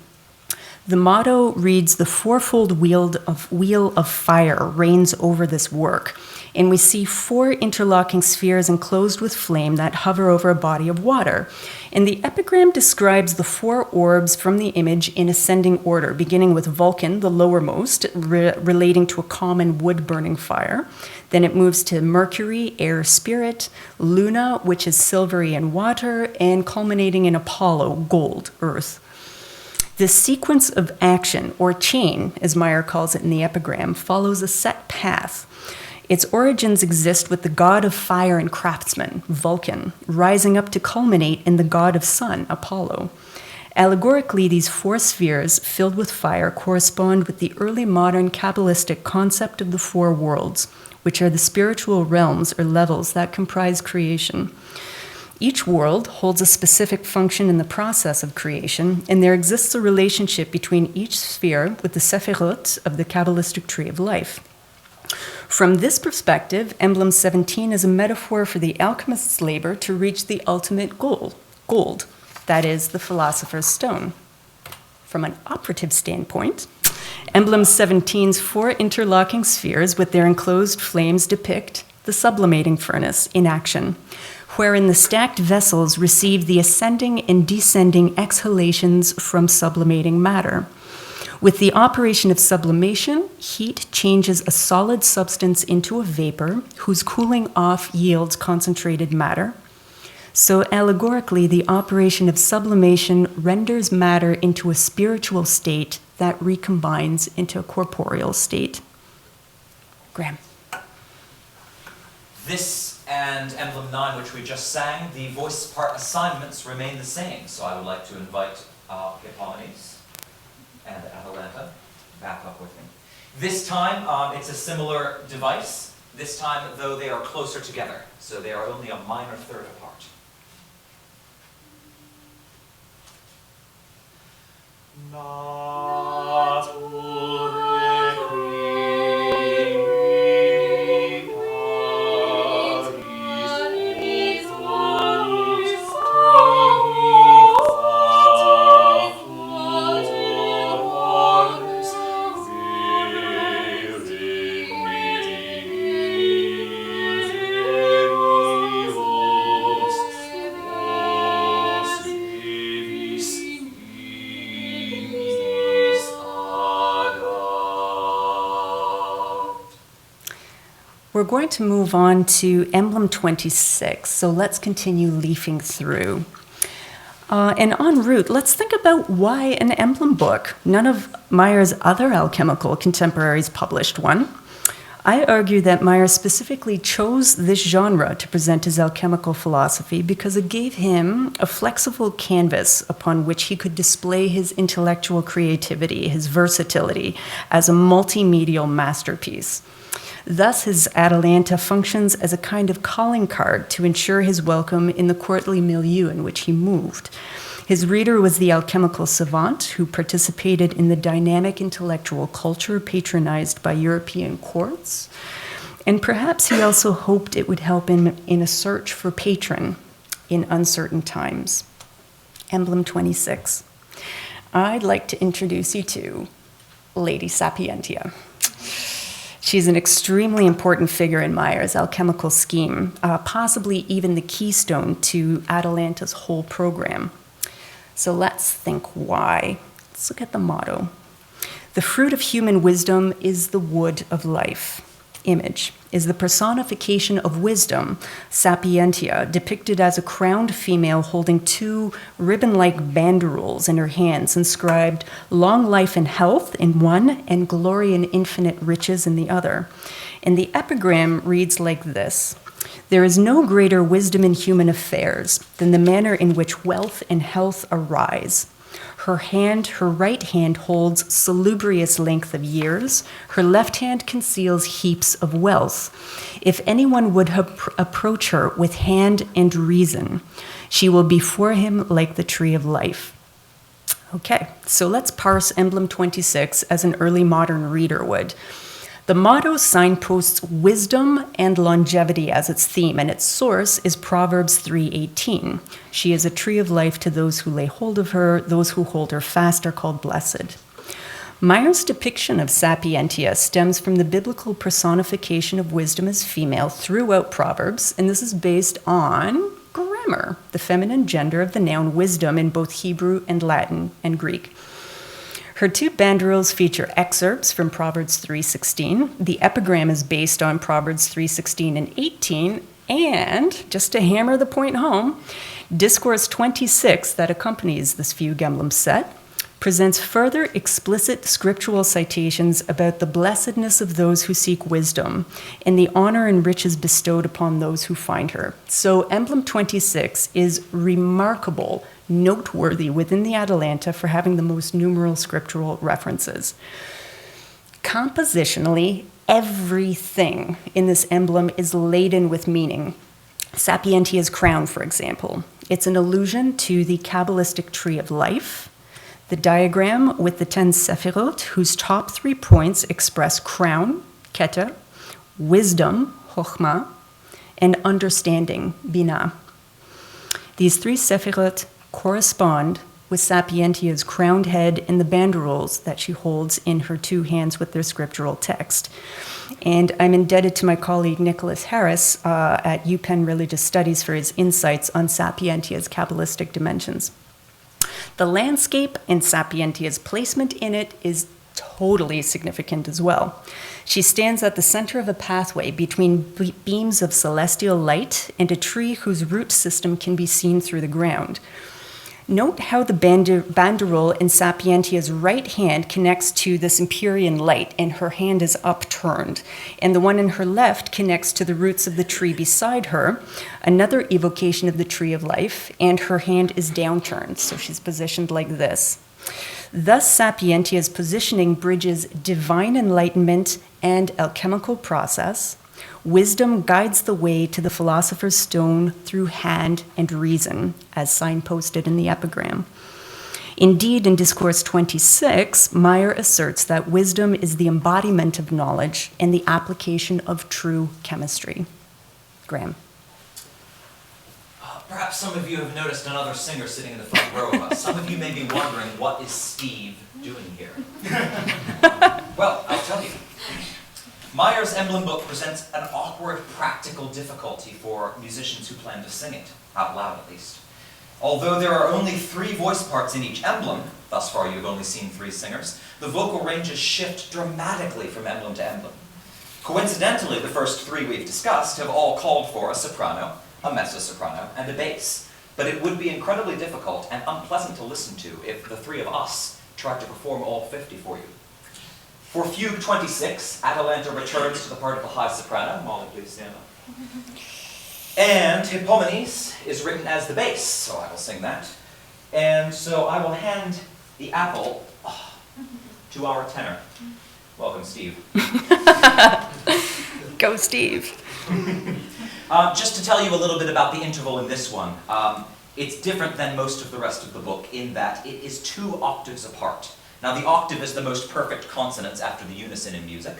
B: The motto reads, "The fourfold wheel of fire reigns over this work," and we see 4 interlocking spheres enclosed with flame that hover over a body of water. And the epigram describes the 4 orbs from the image in ascending order, beginning with Vulcan, the lowermost, relating to a common wood-burning fire. Then it moves to Mercury, air spirit, Luna, which is silvery and water, and culminating in Apollo, gold, earth. This sequence of action, or chain, as Maier calls it in the epigram, follows a set path. Its origins exist with the god of fire and craftsman, Vulcan, rising up to culminate in the god of sun, Apollo. Allegorically, these 4 spheres filled with fire correspond with the early modern Kabbalistic concept of the 4 worlds, which are the spiritual realms or levels that comprise creation. Each world holds a specific function in the process of creation, and there exists a relationship between each sphere with the Sephirot of the Kabbalistic tree of life. From this perspective, Emblem 17 is a metaphor for the alchemist's labor to reach the ultimate gold, that is, the Philosopher's Stone. From an operative standpoint, Emblem 17's 4 interlocking spheres with their enclosed flames depict the sublimating furnace in action, wherein the stacked vessels receive the ascending and descending exhalations from sublimating matter. With the operation of sublimation, heat changes a solid substance into a vapor whose cooling off yields concentrated matter. So allegorically, the operation of sublimation renders matter into a spiritual state that recombines into a corporeal state. Graham.
C: This and Emblem 9, which we just sang, the voice part assignments remain the same. So I would like to invite Hippomonies and Atalanta back up with me. This time, it's a similar device. This time, though, they are closer together. So they are only a minor third apart.
B: We're going to move on to Emblem 26, so let's continue leafing through. And en route, let's think about why an emblem book. None of Maier's other alchemical contemporaries published one. I argue that Maier specifically chose this genre to present his alchemical philosophy because it gave him a flexible canvas upon which he could display his intellectual creativity, his versatility, as a multimedial masterpiece. Thus, his Atalanta functions as a kind of calling card to ensure his welcome in the courtly milieu in which he moved. His reader was the alchemical savant who participated in the dynamic intellectual culture patronized by European courts, and perhaps he also hoped it would help him in a search for patron in uncertain times. Emblem 26. I'd like to introduce you to Lady Sapientia. She's an extremely important figure in Maier's alchemical scheme, possibly even the keystone to Atalanta's whole program. So let's think why. Let's look at the motto. The fruit of human wisdom is the wood of life. image is the personification of wisdom, Sapientia, depicted as a crowned female holding two ribbon-like banderoles in her hands, inscribed long life and health in one and glory and infinite riches in the other. And the epigram reads like this: "There is no greater wisdom in human affairs than the manner in which wealth and health arise. Her right hand holds salubrious length of years. Her left hand conceals heaps of wealth. If anyone would approach her with hand and reason, she will be for him like the tree of life." Okay, so let's parse Emblem 26 as an early modern reader would. The motto signposts wisdom and longevity as its theme, and its source is Proverbs 3:18. "She is a tree of life to those who lay hold of her. Those who hold her fast are called blessed." Maier's depiction of Sapientia stems from the biblical personification of wisdom as female throughout Proverbs, and this is based on grammar, the feminine gender of the noun wisdom in both Hebrew and Latin and Greek. Her two banderoles feature excerpts from Proverbs 3:16. The epigram is based on Proverbs 3:16 and 18. And, just to hammer the point home, Discourse 26 that accompanies this Fugue emblem set presents further explicit scriptural citations about the blessedness of those who seek wisdom and the honor and riches bestowed upon those who find her. So Emblem 26 is remarkable, noteworthy within the Atalanta for having the most numeral scriptural references. Compositionally, everything in this emblem is laden with meaning. Sapientia's crown, for example. It's an allusion to the Kabbalistic tree of life. The diagram with the 10 sephirot, whose top 3 points express crown, keter, wisdom, chokhmah, and understanding, binah. These 3 sephirot correspond with Sapientia's crowned head and the banderoles that she holds in her 2 hands with their scriptural text. And I'm indebted to my colleague Nicholas Harris at UPenn Religious Studies for his insights on Sapientia's Kabbalistic dimensions. The landscape and Sapientia's placement in it is totally significant as well. She stands at the center of a pathway between beams of celestial light and a tree whose root system can be seen through the ground. Note how the banderole in Sapientia's right hand connects to this Empyrean light, and her hand is upturned, and the one in her left connects to the roots of the tree beside her, another evocation of the tree of life, and her hand is downturned, so she's positioned like this. Thus, Sapientia's positioning bridges divine enlightenment and alchemical process. Wisdom guides the way to the philosopher's stone through hand and reason, as signposted in the epigram. Indeed, in Discourse 26, Maier asserts that wisdom is the embodiment of knowledge and the application of true chemistry. Graham.
C: Perhaps some of you have noticed another singer sitting in the front row of us. Some of you may be wondering, what is Steve doing here? Well, I'll tell you. Maier's Emblem book presents an awkward practical difficulty for musicians who plan to sing it, out loud at least. Although there are only 3 voice parts in each emblem, thus far you've only seen 3 singers, the vocal ranges shift dramatically from emblem to emblem. Coincidentally, the first 3 we've discussed have all called for a soprano, a mezzo-soprano, and a bass, but it would be incredibly difficult and unpleasant to listen to if the 3 of us tried to perform all 50 for you. For Fugue 26, Atalanta returns to the part of the high soprano. Molly, please stand up. And Hippomonies is written as the bass, so I will sing that. And so I will hand the apple to our tenor. Welcome, Steve.
B: Go, Steve.
C: Just to tell you a little bit about the interval in this one, it's different than most of the rest of the book in that it is 2 octaves apart. Now, the octave is the most perfect consonance after the unison in music.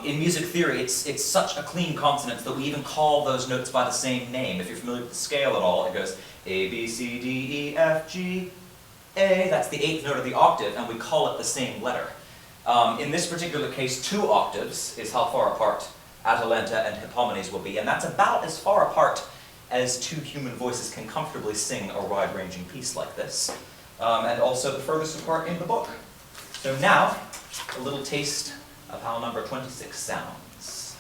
C: In music theory, it's such a clean consonance that we even call those notes by the same name. If you're familiar with the scale at all, it goes A, B, C, D, E, F, G, A. That's the 8th note of the octave, and we call it the same letter. In this particular case, 2 octaves is how far apart Atalanta and Hippomonies will be, and that's about as far apart as 2 human voices can comfortably sing a wide-ranging piece like this. And also the furthest apart in the book. So now, a little taste of how number 26 sounds.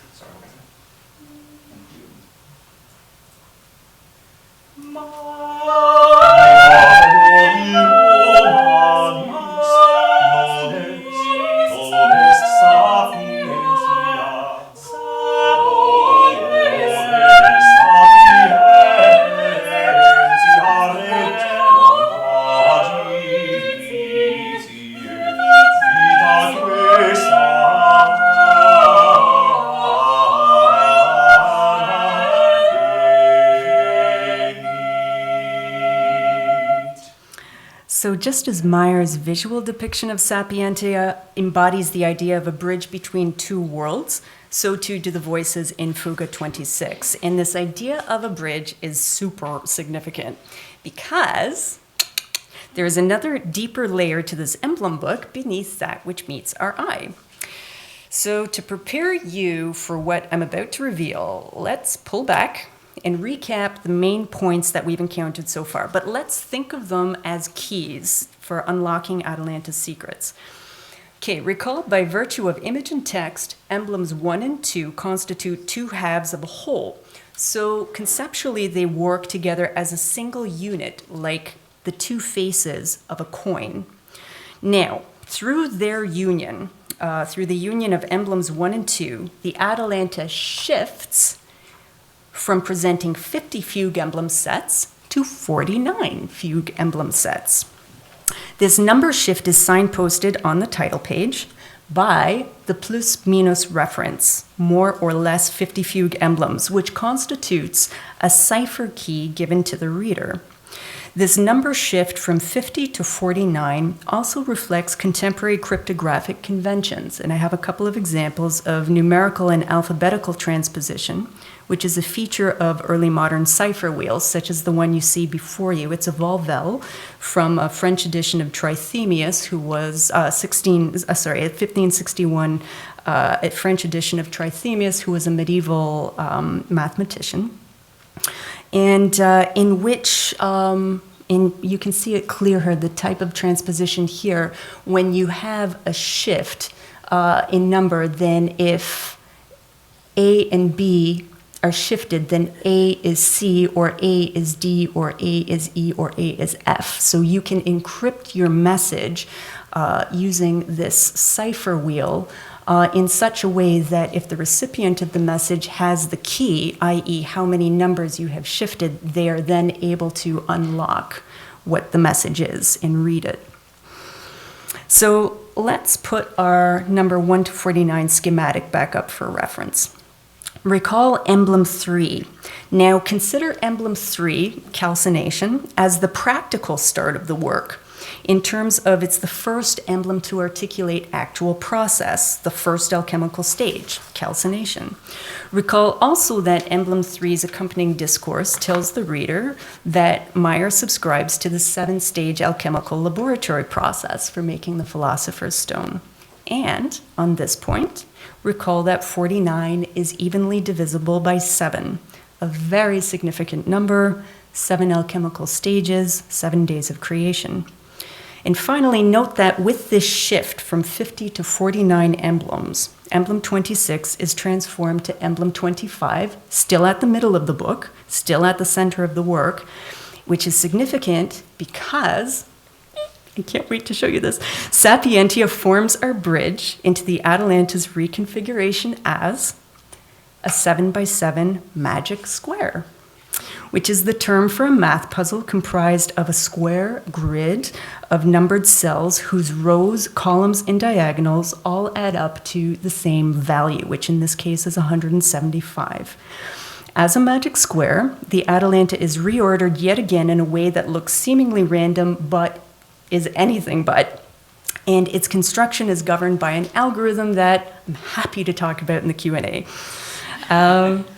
B: So just as Maier's visual depiction of Sapientia embodies the idea of a bridge between two worlds, so too do the voices in Fuga 26. And this idea of a bridge is super significant because there is another deeper layer to this emblem book beneath that which meets our eye. So to prepare you for what I'm about to reveal, let's pull back and recap the main points that we've encountered so far. But let's think of them as keys for unlocking Atalanta's secrets. Okay, recall by virtue of image and text, emblems 1 and 2 constitute two halves of a whole. So conceptually, they work together as a single unit, like the two faces of a coin. Now, through their union, through the union of emblems 1 and 2, the Atalanta shifts from presenting 50 fugue emblem sets to 49 fugue emblem sets. This number shift is signposted on the title page by the plus minus reference, more or less 50 fugue emblems, which constitutes a cipher key given to the reader. This number shift from 50 to 49 also reflects contemporary cryptographic conventions, and I have a couple of examples of numerical and alphabetical transposition, which is a feature of early modern cipher wheels, such as the one you see before you. It's a Volvel from a French edition of Trithemius, who was 1561, a French edition of Trithemius, who was a medieval mathematician, and in which, you can see it clear here, the type of transposition here, when you have a shift in number, then if A and B are shifted, then A is C, or A is D, or A is E, or A is F. So you can encrypt your message using this cipher wheel in such a way that if the recipient of the message has the key, i.e. how many numbers you have shifted, they are then able to unlock what the message is and read it. So let's put our number 1 to 49 schematic back up for reference. Recall emblem 3. Now consider emblem 3, calcination, as the practical start of the work. In terms of it's the first emblem to articulate actual process, the first alchemical stage, calcination. Recall also that emblem 3's accompanying discourse tells the reader that Maier subscribes to the 7-stage alchemical laboratory process for making the philosopher's stone. And on this point, recall that 49 is evenly divisible by 7, a very significant number, 7 alchemical stages, 7 days of creation. And finally, note that with this shift from 50 to 49 emblems, emblem 26 is transformed to emblem 25, still at the middle of the book, still at the center of the work, which is significant because, I can't wait to show you this, Sapientia forms our bridge into the Atalanta's reconfiguration as a 7x7 magic square, which is the term for a math puzzle comprised of a square grid of numbered cells whose rows, columns, and diagonals all add up to the same value, which in this case is 175. As a magic square, the Atalanta is reordered yet again in a way that looks seemingly random, but is anything but. And its construction is governed by an algorithm that I'm happy to talk about in the Q&A.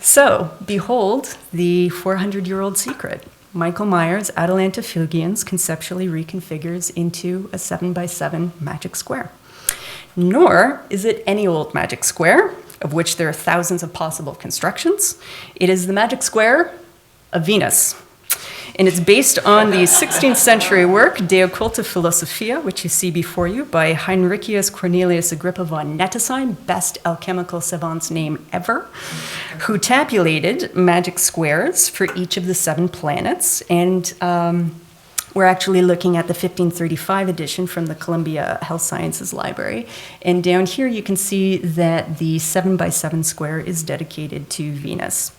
B: So, behold the 400-year-old secret. Michael Maier's Atalanta Fugiens conceptually reconfigures into a 7x7 magic square. Nor is it any old magic square, of which there are thousands of possible constructions. It is the magic square of Venus. And it's based on the 16th century work, De Occulta Philosophia, which you see before you, by Heinrichius Cornelius Agrippa von Nettesheim, best alchemical savant's name ever. who tabulated magic squares for each of the 7 planets. And we're actually looking at the 1535 edition from the Columbia Health Sciences Library. And down here you can see that the 7x7 square is dedicated to Venus.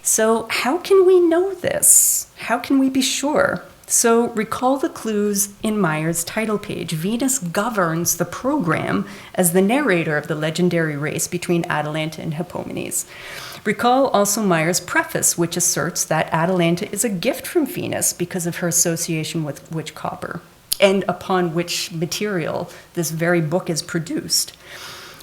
B: So how can we know this? How can we be sure? So recall the clues in Maier's title page. Venus governs the program as the narrator of the legendary race between Atalanta and Hippomonies. Recall also Maier's preface, which asserts that Atalanta is a gift from Venus because of her association with witch copper, and upon which material this very book is produced.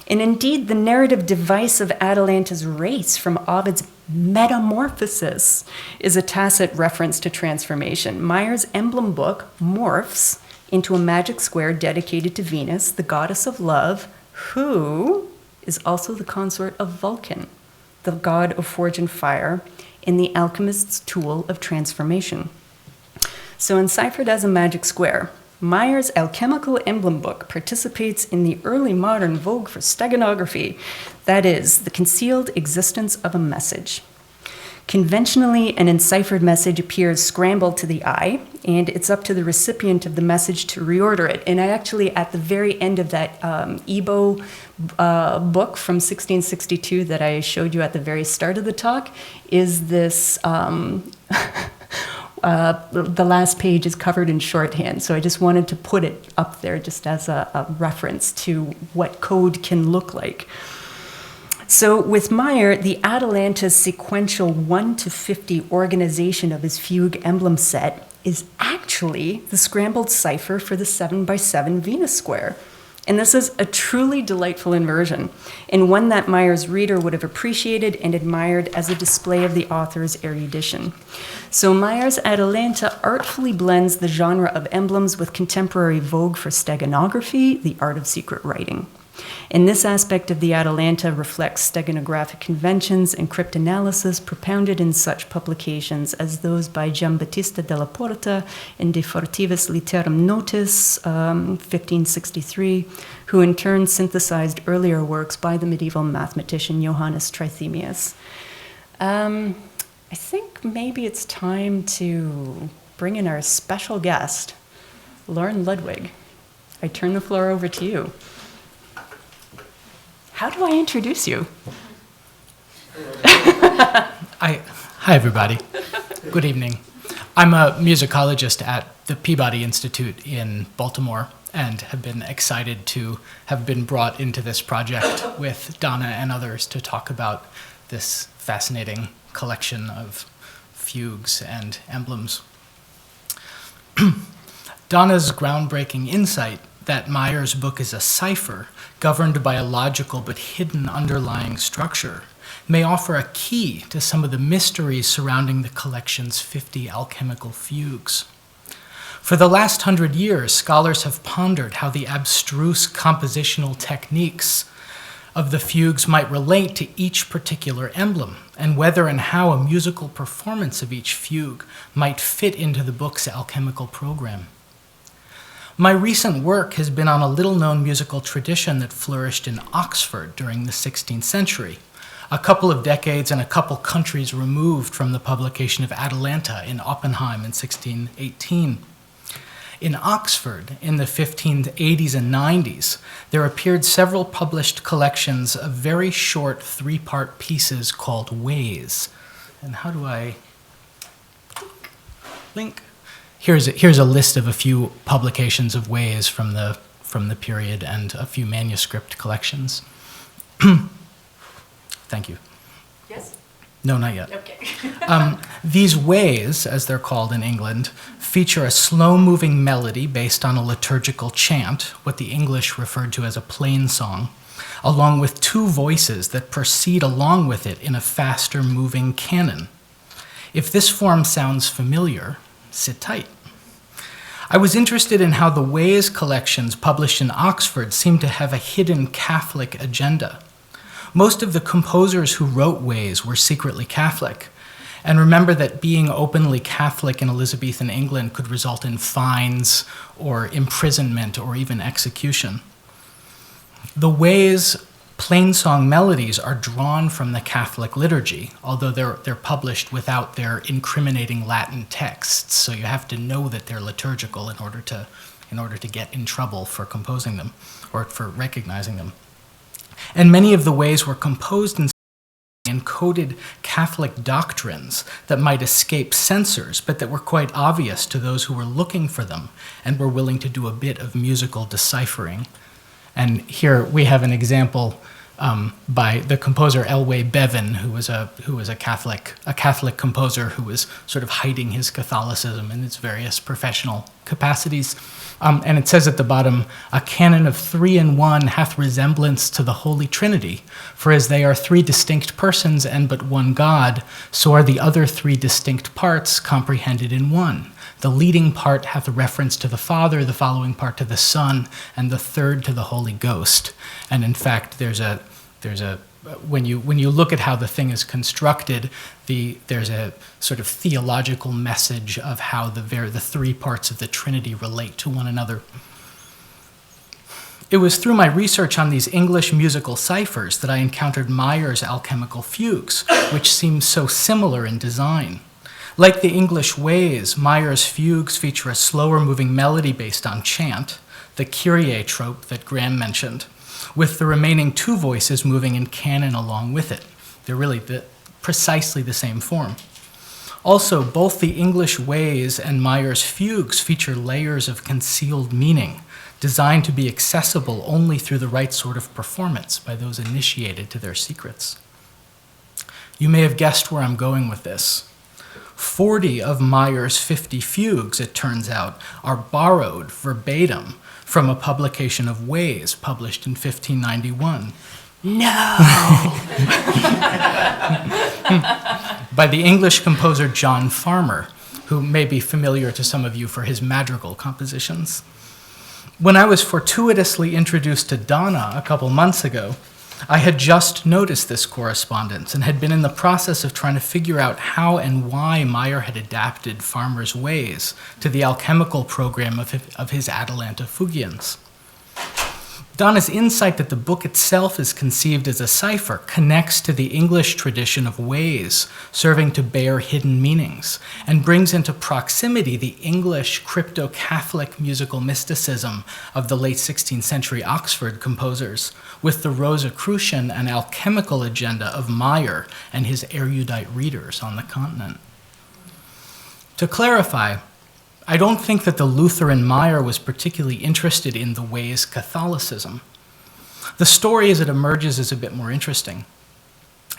B: And indeed, the narrative device of Atalanta's race from Ovid's Metamorphosis is a tacit reference to transformation. Maier's emblem book morphs into a magic square dedicated to Venus, the goddess of love, who is also the consort of Vulcan, the god of forge and fire, and the alchemist's tool of transformation. So enciphered as a magic square, Maier's Alchemical Emblem book participates in the early modern vogue for steganography, that is, the concealed existence of a message. Conventionally, an enciphered message appears scrambled to the eye, and it's up to the recipient of the message to reorder it. And I actually, at the very end of that Ebo book from 1662 that I showed you at the very start of the talk, is this the last page is covered in shorthand, so I just wanted to put it up there just as a reference to what code can look like. So with Maier, the Atalanta's sequential 1 to 50 organization of his fugue emblem set is actually the scrambled cipher for the 7x7 Venus square. And this is a truly delightful inversion, and one that Maier's reader would have appreciated and admired as a display of the author's erudition. So Maier's Atalanta artfully blends the genre of emblems with contemporary vogue for steganography, the art of secret writing. And this aspect of the Atalanta reflects steganographic conventions and cryptanalysis propounded in such publications as those by Giambattista della Porta and De Fortivis Litterum Notis, 1563, who in turn synthesized earlier works by the medieval mathematician Johannes Trithemius. I think maybe it's time to bring in our special guest, Lauren Ludwig. I turn the floor over to you. How do I introduce you?
D: Hi, everybody. Good evening. I'm a musicologist at the Peabody Institute in Baltimore and have been excited to have been brought into this project with Donna and others to talk about this fascinating collection of fugues and emblems. Donna's groundbreaking insight that Maier's book is a cipher governed by a logical but hidden underlying structure may offer a key to some of the mysteries surrounding the collection's 50 alchemical fugues. For the last 100 years, scholars have pondered how the abstruse compositional techniques of the fugues might relate to each particular emblem, and whether and how a musical performance of each fugue might fit into the book's alchemical program. My recent work has been on a little-known musical tradition that flourished in Oxford during the 16th century, a couple of decades and a couple countries removed from the publication of Atalanta in Oppenheim in 1618. In Oxford, in the 1580s and 90s, there appeared several published collections of very short 3-part pieces called ways. And how do I link? Here's a list of a few publications of ways from the period and a few manuscript collections. Thank you.
B: Yes?
D: No, not yet.
B: Okay.
D: These ways, as they're called in England, feature a slow-moving melody based on a liturgical chant, what the English referred to as a plain song, along with 2 voices that proceed along with it in a faster-moving canon. If this form sounds familiar, sit tight. I was interested in how the Ways collections published in Oxford seemed to have a hidden Catholic agenda. Most of the composers who wrote Ways were secretly Catholic, and remember that being openly Catholic in Elizabethan England could result in fines or imprisonment or even execution. The Ways Plainsong melodies are drawn from the Catholic liturgy, although they're published without their incriminating Latin texts, so you have to know that they're liturgical in order to get in trouble for composing them or for recognizing them. And many of the ways were composed in encoded Catholic doctrines that might escape censors, but that were quite obvious to those who were looking for them and were willing to do a bit of musical deciphering. And here we have an example by the composer Elway Bevan, who was a Catholic composer who was sort of hiding his Catholicism in its various professional capacities. And it says at the bottom, "A canon of 3 in 1 hath resemblance to the Holy Trinity, for as they are 3 distinct persons and but one God, so are the other 3 distinct parts comprehended in one. The leading part hath a reference to the Father, the following part to the Son, and the third to the Holy Ghost." And in fact, when you look at how the thing is constructed, there's a sort of theological message of how the 3 parts of the Trinity relate to one another. It was through my research on these English musical ciphers that I encountered Maier's alchemical fugues, which seem so similar in design. Like the English ways, Maier's fugues feature a slower moving melody based on chant, the Kyrie trope that Graham mentioned, with the remaining 2 voices moving in canon along with it. They're really precisely the same form. Also, both the English ways and Maier's fugues feature layers of concealed meaning, designed to be accessible only through the right sort of performance by those initiated to their secrets. You may have guessed where I'm going with this. 40 of Maier's 50 fugues, it turns out, are borrowed verbatim from a publication of Ways published in 1591. No! By the English composer John Farmer, who may be familiar to some of you for his madrigal compositions. When I was fortuitously introduced to Donna a couple months ago, I had just noticed this correspondence and had been in the process of trying to figure out how and why Maier had adapted Farmer's Ways to the alchemical program of his Atalanta fugiens. Donna's insight that the book itself is conceived as a cipher connects to the English tradition of ways, serving to bear hidden meanings, and brings into proximity the English crypto-Catholic musical mysticism of the late 16th century Oxford composers, with the Rosicrucian and alchemical agenda of Maier and his erudite readers on the continent. To clarify, I don't think that the Lutheran Maier was particularly interested in the Ways Catholicism. The story as it emerges is a bit more interesting.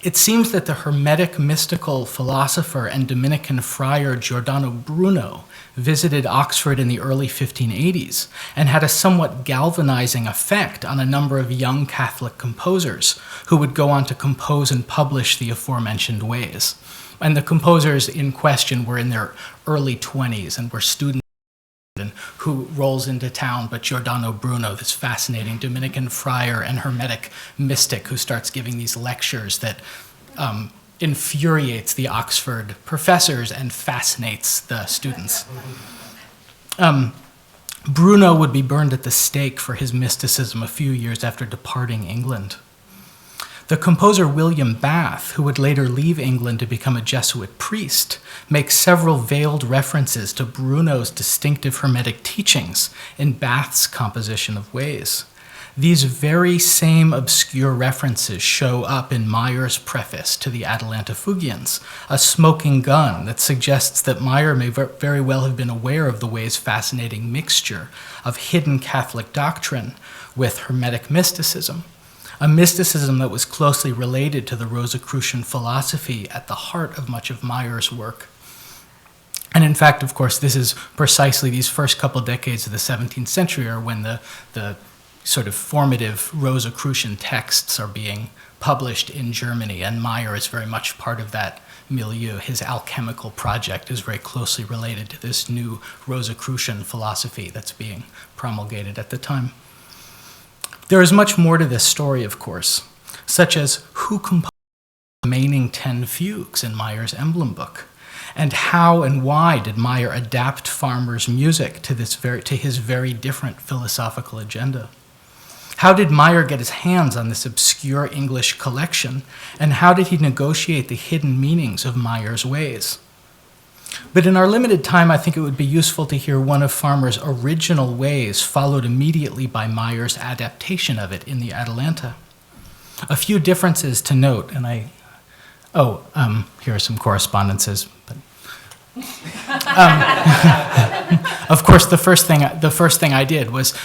D: It seems that the Hermetic mystical philosopher and Dominican friar Giordano Bruno visited Oxford in the early 1580s and had a somewhat galvanizing effect on a number of young Catholic composers who would go on to compose and publish the aforementioned Ways. And the composers in question were in their early 20s and were students who rolls into town, but Giordano Bruno, this fascinating Dominican friar and Hermetic mystic who starts giving these lectures that infuriates the Oxford professors and fascinates the students. Bruno would be burned at the stake for his mysticism a few years after departing England. The composer William Bath, who would later leave England to become a Jesuit priest, makes several veiled references to Bruno's distinctive Hermetic teachings in Bath's composition of Ways. These very same obscure references show up in Maier's preface to the Atalanta Fugiens, a smoking gun that suggests that Maier may very well have been aware of the Ways' fascinating mixture of hidden Catholic doctrine with Hermetic mysticism, a mysticism that was closely related to the Rosicrucian philosophy at the heart of much of Maier's work. And in fact, of course, this is precisely these first couple decades of the 17th century are when the sort of formative Rosicrucian texts are being published in Germany, and Maier is very much part of that milieu. His alchemical project is very closely related to this new Rosicrucian philosophy that's being promulgated at the time. There is much more to this story, of course, such as who composed the remaining 10 fugues in Maier's Emblem book, and how and why did Maier adapt Farmer's music to his very different philosophical agenda. How did Maier get his hands on this obscure English collection, and how did he negotiate the hidden meanings of Maier's ways? But in our limited time, I think it would be useful to hear one of Farmer's original ways followed immediately by Maier's adaptation of it in the Atalanta. A few differences to note, and here are some correspondences. But, of course, the first thing I did was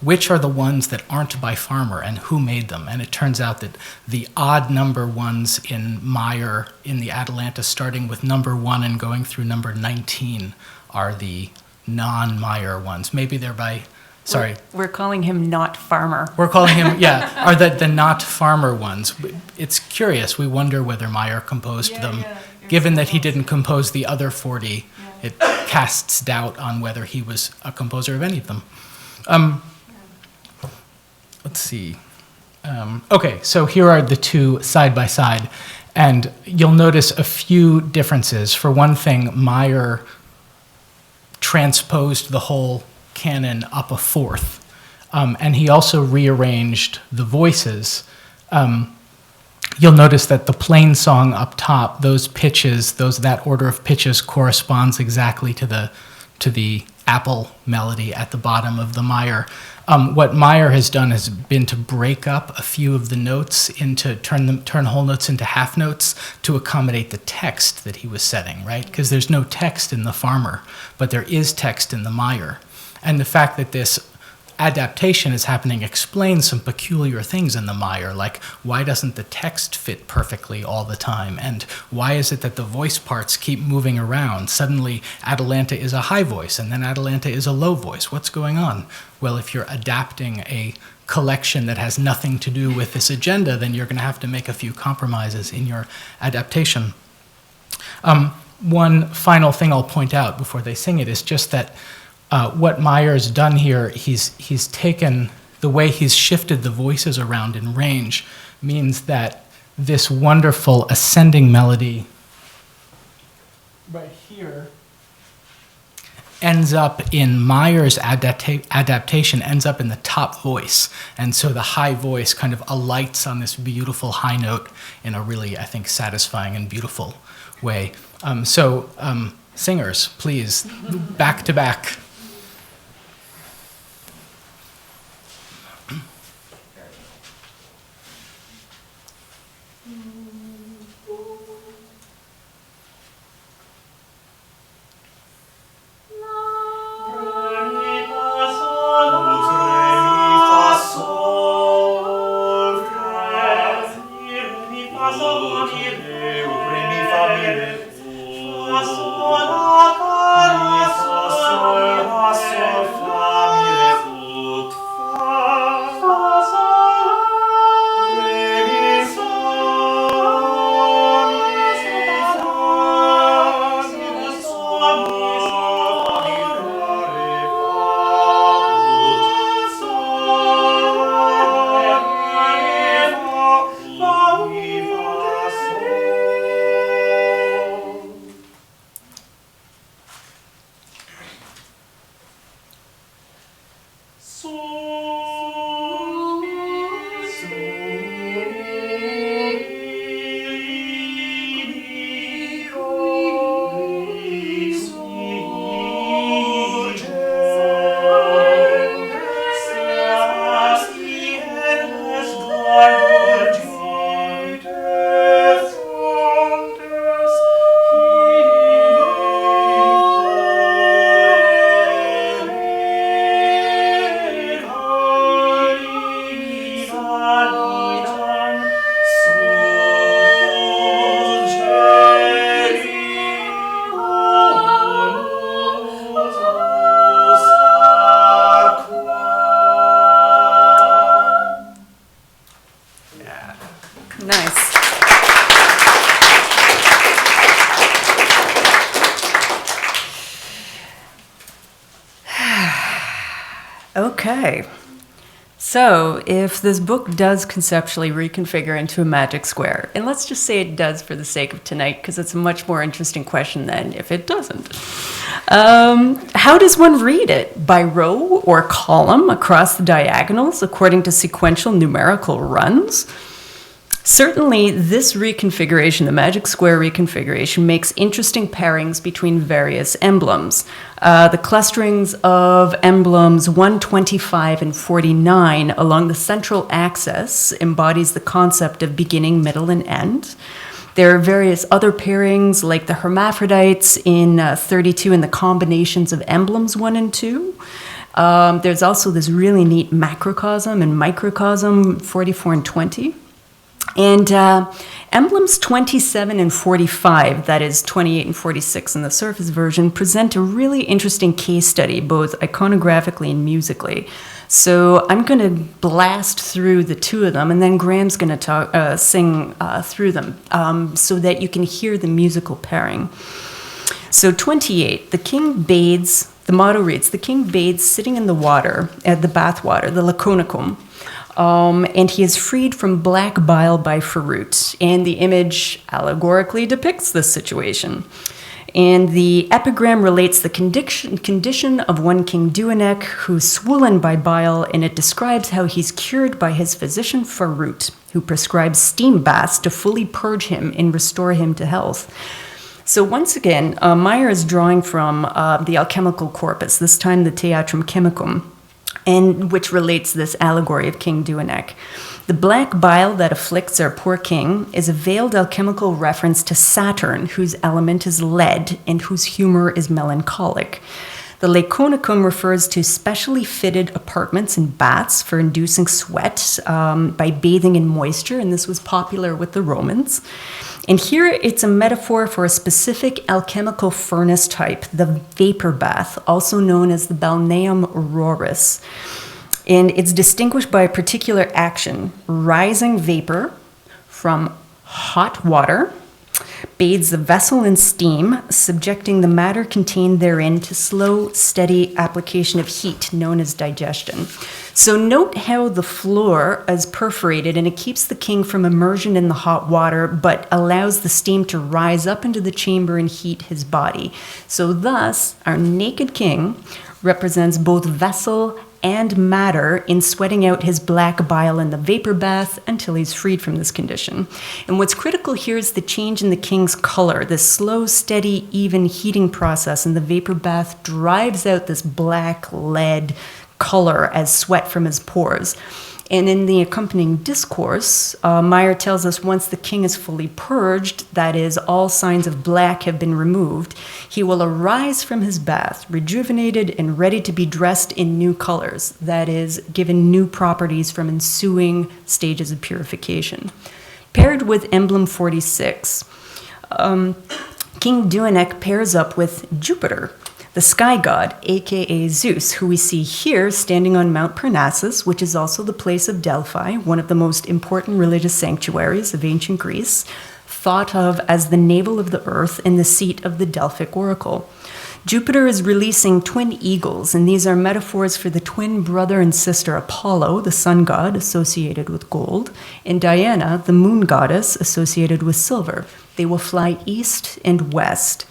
D: which are the ones that aren't by Farmer and who made them? And it turns out that the odd number ones in Maier in the Atalanta, starting with number 1 and going through number 19, are the non-Maier ones. Maybe they're by. Sorry.
B: We're calling him not Farmer.
D: We're calling him, are the not Farmer ones. It's curious. We wonder whether Maier composed them. Given that he didn't compose the other 40, it casts doubt on whether he was a composer of any of them. Let's see. Okay, so here are the two side by side. And you'll notice a few differences. For one thing, Maier transposed the whole canon up a fourth. And he also rearranged the voices. You'll notice that the plain song up top, those pitches, that order of pitches corresponds exactly to the apple melody at the bottom of the Maier. What Maier has done has been to break up a few of the notes into turn whole notes into half notes to accommodate the text that he was setting, right? Because there's no text in the Farmer, but there is text in the Maier. And the fact that this adaptation is happening explains some peculiar things in the Maier, like why doesn't the text fit perfectly all the time? And why is it that the voice parts keep moving around? Suddenly, Atalanta is a high voice, and then Atalanta is a low voice. What's going on? Well, if you're adapting a collection that has nothing to do with this agenda, then you're going to have to make a few compromises in your adaptation. One final thing I'll point out before they sing it is just that what Maier's done here, he's taken, the way he's shifted the voices around in range means that this wonderful ascending melody right here ends up in Maier's adaptation, ends up in the top voice. And so the high voice kind of alights on this beautiful high note in a really, I think, satisfying and beautiful way. Singers, please, back to back.
B: Okay, So, if this book does conceptually reconfigure into a magic square, and let's just say it does for the sake of tonight, because it's a much more interesting question than if it doesn't. How does one read it? By row or column across the diagonals according to sequential numerical runs? Certainly, this reconfiguration, the magic square reconfiguration, makes interesting pairings between various emblems. The clusterings of emblems 125 and 49 along the central axis embodies the concept of beginning, middle, and end. There are various other pairings like the hermaphrodites in 32 and the combinations of emblems 1 and 2. There's also this really neat macrocosm and microcosm 44 and 20. And emblems 27 and 45, that is 28 and 46 in the Surface version, present a really interesting case study, both iconographically and musically. So I'm going to blast through the two of them, and then Graham's going to sing through them so that you can hear the musical pairing. So 28, the king bathes, the motto reads, the king bathes sitting in the water, at the bathwater, the laconicum. And he is freed from black bile by Ferut. And the image allegorically depicts this situation. And the epigram relates the condition of one King Duanek who's swollen by bile, and it describes how he's cured by his physician Ferut, who prescribes steam baths to fully purge him and restore him to health. So once again, Maier is drawing from the alchemical corpus, this time the Theatrum Chemicum, and which relates this allegory of King Duanek. The black bile that afflicts our poor king is a veiled alchemical reference to Saturn, whose element is lead and whose humor is melancholic. The laconicum refers to specially fitted apartments and baths for inducing sweat by bathing in moisture, and this was popular with the Romans. And here it's a metaphor for a specific alchemical furnace type, the vapor bath, also known as the balneum auroris. And it's distinguished by a particular action, rising vapor from hot water, bathes the vessel in steam, subjecting the matter contained therein to slow, steady application of heat, known as digestion. So note how the floor is perforated and it keeps the king from immersion in the hot water, but allows the steam to rise up into the chamber and heat his body. So thus, our naked king represents both vessel and matter in sweating out his black bile in the vapor bath until he's freed from this condition. And what's critical here is the change in the king's color. This slow, steady, even heating process in the vapor bath drives out this black lead color as sweat from his pores. And in the accompanying discourse, Maier tells us once the king is fully purged, that is, all signs of black have been removed, he will arise from his bath, rejuvenated and ready to be dressed in new colors, that is, given new properties from ensuing stages of purification. Paired with Emblem 46, King Duanek pairs up with Jupiter, the sky god, aka Zeus, who we see here standing on Mount Parnassus, which is also the place of Delphi, one of the most important religious sanctuaries of ancient Greece, thought of as the navel of the earth and the seat of the Delphic oracle. Jupiter is releasing twin eagles, and these are metaphors for the twin brother and sister Apollo, the sun god, associated with gold, and Diana, the moon goddess, associated with silver. They will fly east and west.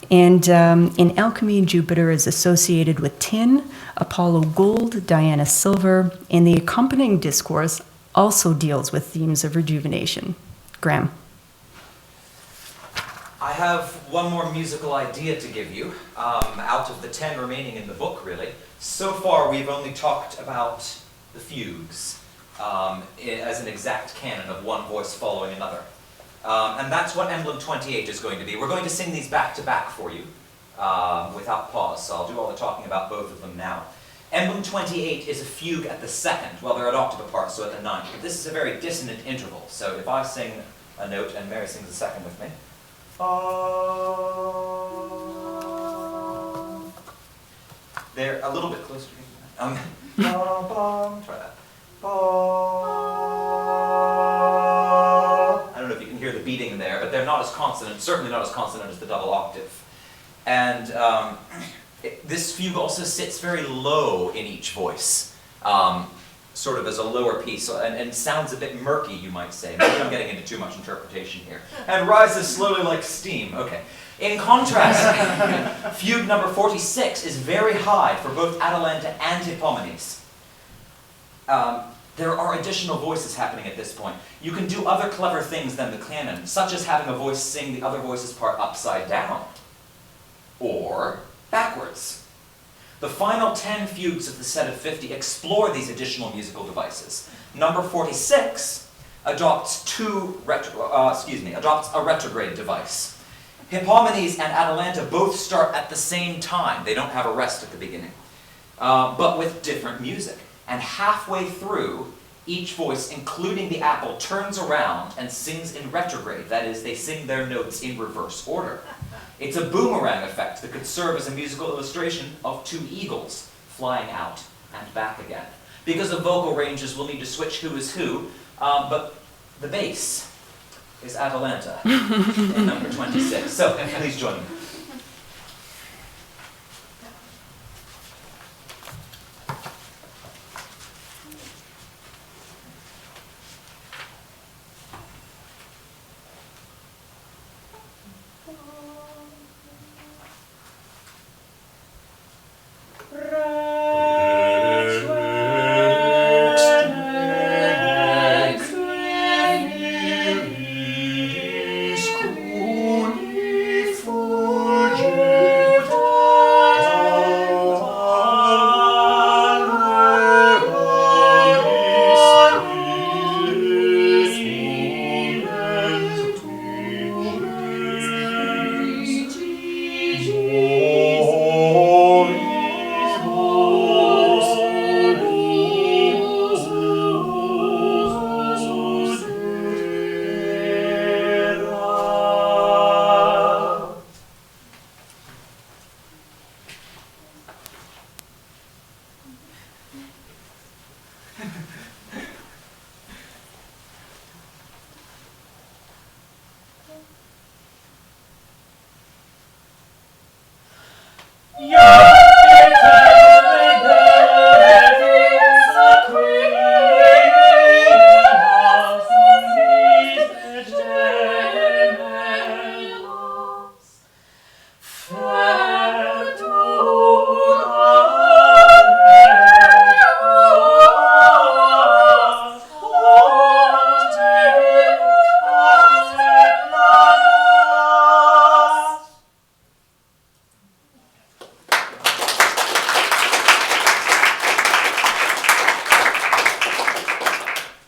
B: And in alchemy, Jupiter is associated with tin, Apollo gold, Diana silver, and the accompanying discourse also deals with themes of rejuvenation. Graham.
C: I have one more musical idea to give you, out of the 10 remaining in the book, really. So far, we've only talked about the fugues as an exact canon of one voice following another. And that's what Emblem 28 is going to be. We're going to sing these back to back for you without pause, so I'll do all the talking about both of them now. Emblem 28 is a fugue at the second. Well, they're an octave apart, so at the ninth. But this is a very dissonant interval, so if I sing a note and Mary sings the second with me. They're a little bit closer. Try that. I don't know if you can hear the beating there, but they're not as consonant, certainly not as consonant as the double octave. And this fugue also sits very low in each voice. sort of as a lower piece, and sounds a bit murky, you might say. Maybe I'm getting into too much interpretation here. And rises slowly like steam. Okay. In contrast, fugue number 46 is very high for both Atalanta and Hippomonies. There are additional voices happening at this point. You can do other clever things than the canon, such as having a voice sing the other voice's part upside down, or backwards. The final 10 fugues of the set of 50 explore these additional musical devices. Number 46 adopts a retrograde device. Hippomonies and Atalanta both start at the same time. They don't have a rest at the beginning, but with different music. And halfway through, each voice, including the apple, turns around and sings in retrograde. That is, they sing their notes in reverse order. It's a boomerang effect that could serve as a musical illustration of two eagles flying out and back again. Because of vocal ranges, we'll need to switch who is who, but the bass is Atalanta in number 26. So, please join me.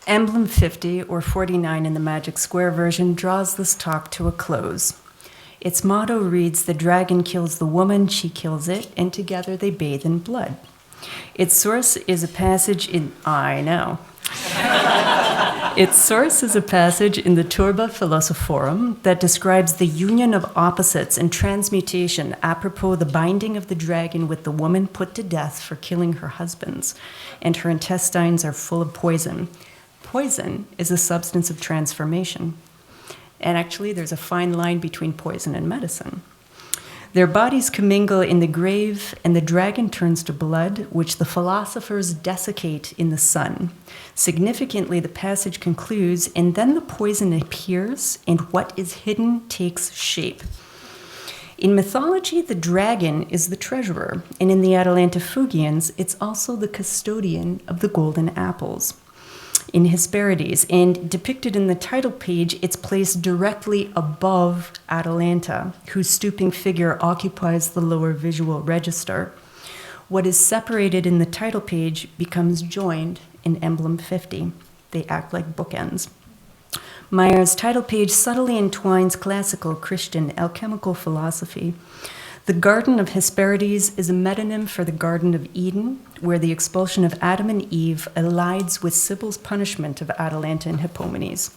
B: Emblem 50, or 49 in the Magic Square version, draws this talk to a close. Its motto reads, "The dragon kills the woman, she kills it, and together they bathe in blood." Its source is a passage in... I know. Its source is a passage in the Turba Philosophorum that describes the union of opposites and transmutation apropos the binding of the dragon with the woman put to death for killing her husbands, and her intestines are full of poison. Poison is a substance of transformation. And actually, there's a fine line between poison and medicine. Their bodies commingle in the grave, and the dragon turns to blood, which the philosophers desiccate in the sun. Significantly, the passage concludes, and then the poison appears, and what is hidden takes shape. In mythology, the dragon is the treasurer, and in the Atalanta Fugiens, it's also the custodian of the golden apples. In Hesperides, and depicted in the title page, it's placed directly above Atalanta, whose stooping figure occupies the lower visual register. What is separated in the title page becomes joined in Emblem 50. They act like bookends. Maier's title page subtly entwines classical Christian alchemical philosophy. The Garden of Hesperides is a metonym for the Garden of Eden, where the expulsion of Adam and Eve allides with Sibyl's punishment of Atalanta and Hippomonies.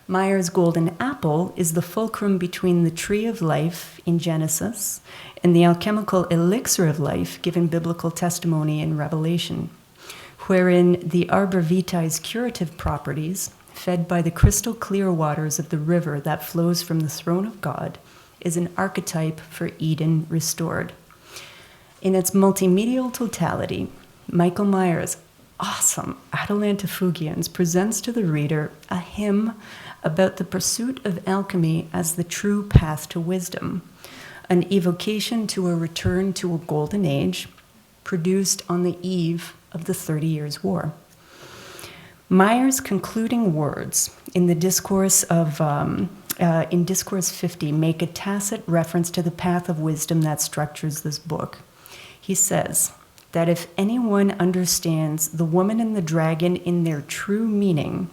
B: Maier's golden apple is the fulcrum between the tree of life in Genesis and the alchemical elixir of life given biblical testimony in Revelation, wherein the arbor vitae's curative properties, fed by the crystal clear waters of the river that flows from the throne of God, is an archetype for Eden restored. In its multimedial totality, Michael Maier's awesome Atalanta Fugiens presents to the reader a hymn about the pursuit of alchemy as the true path to wisdom, an evocation to a return to a golden age produced on the eve of the 30 Years' War. Maier's concluding words in the discourse of in Discourse 50 make a tacit reference to the path of wisdom that structures this book. He says that if anyone understands the woman and the dragon in their true meaning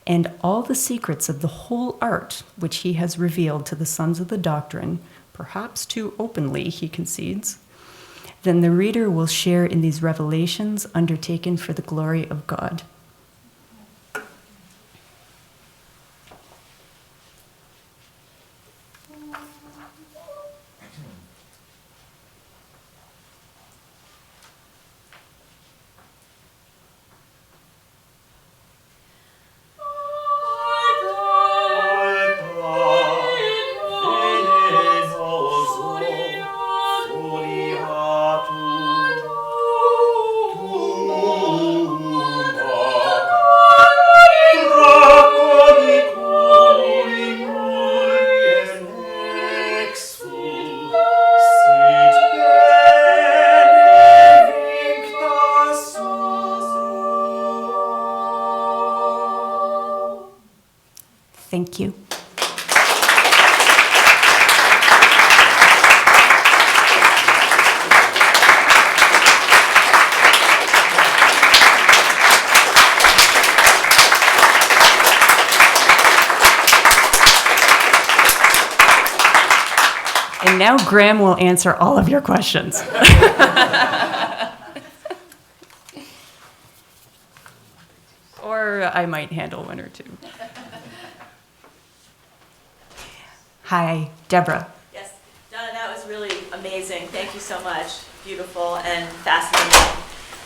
B: and all the secrets of the whole art which he has revealed to the sons of the doctrine, perhaps too openly, he concedes, then the reader will share in these revelations undertaken for the glory of God. Thank you. And now Graham will answer all of your questions. Or I might handle one or two. Hi, Deborah.
E: Yes, Donna, that was really amazing. Thank you so much. Beautiful and fascinating.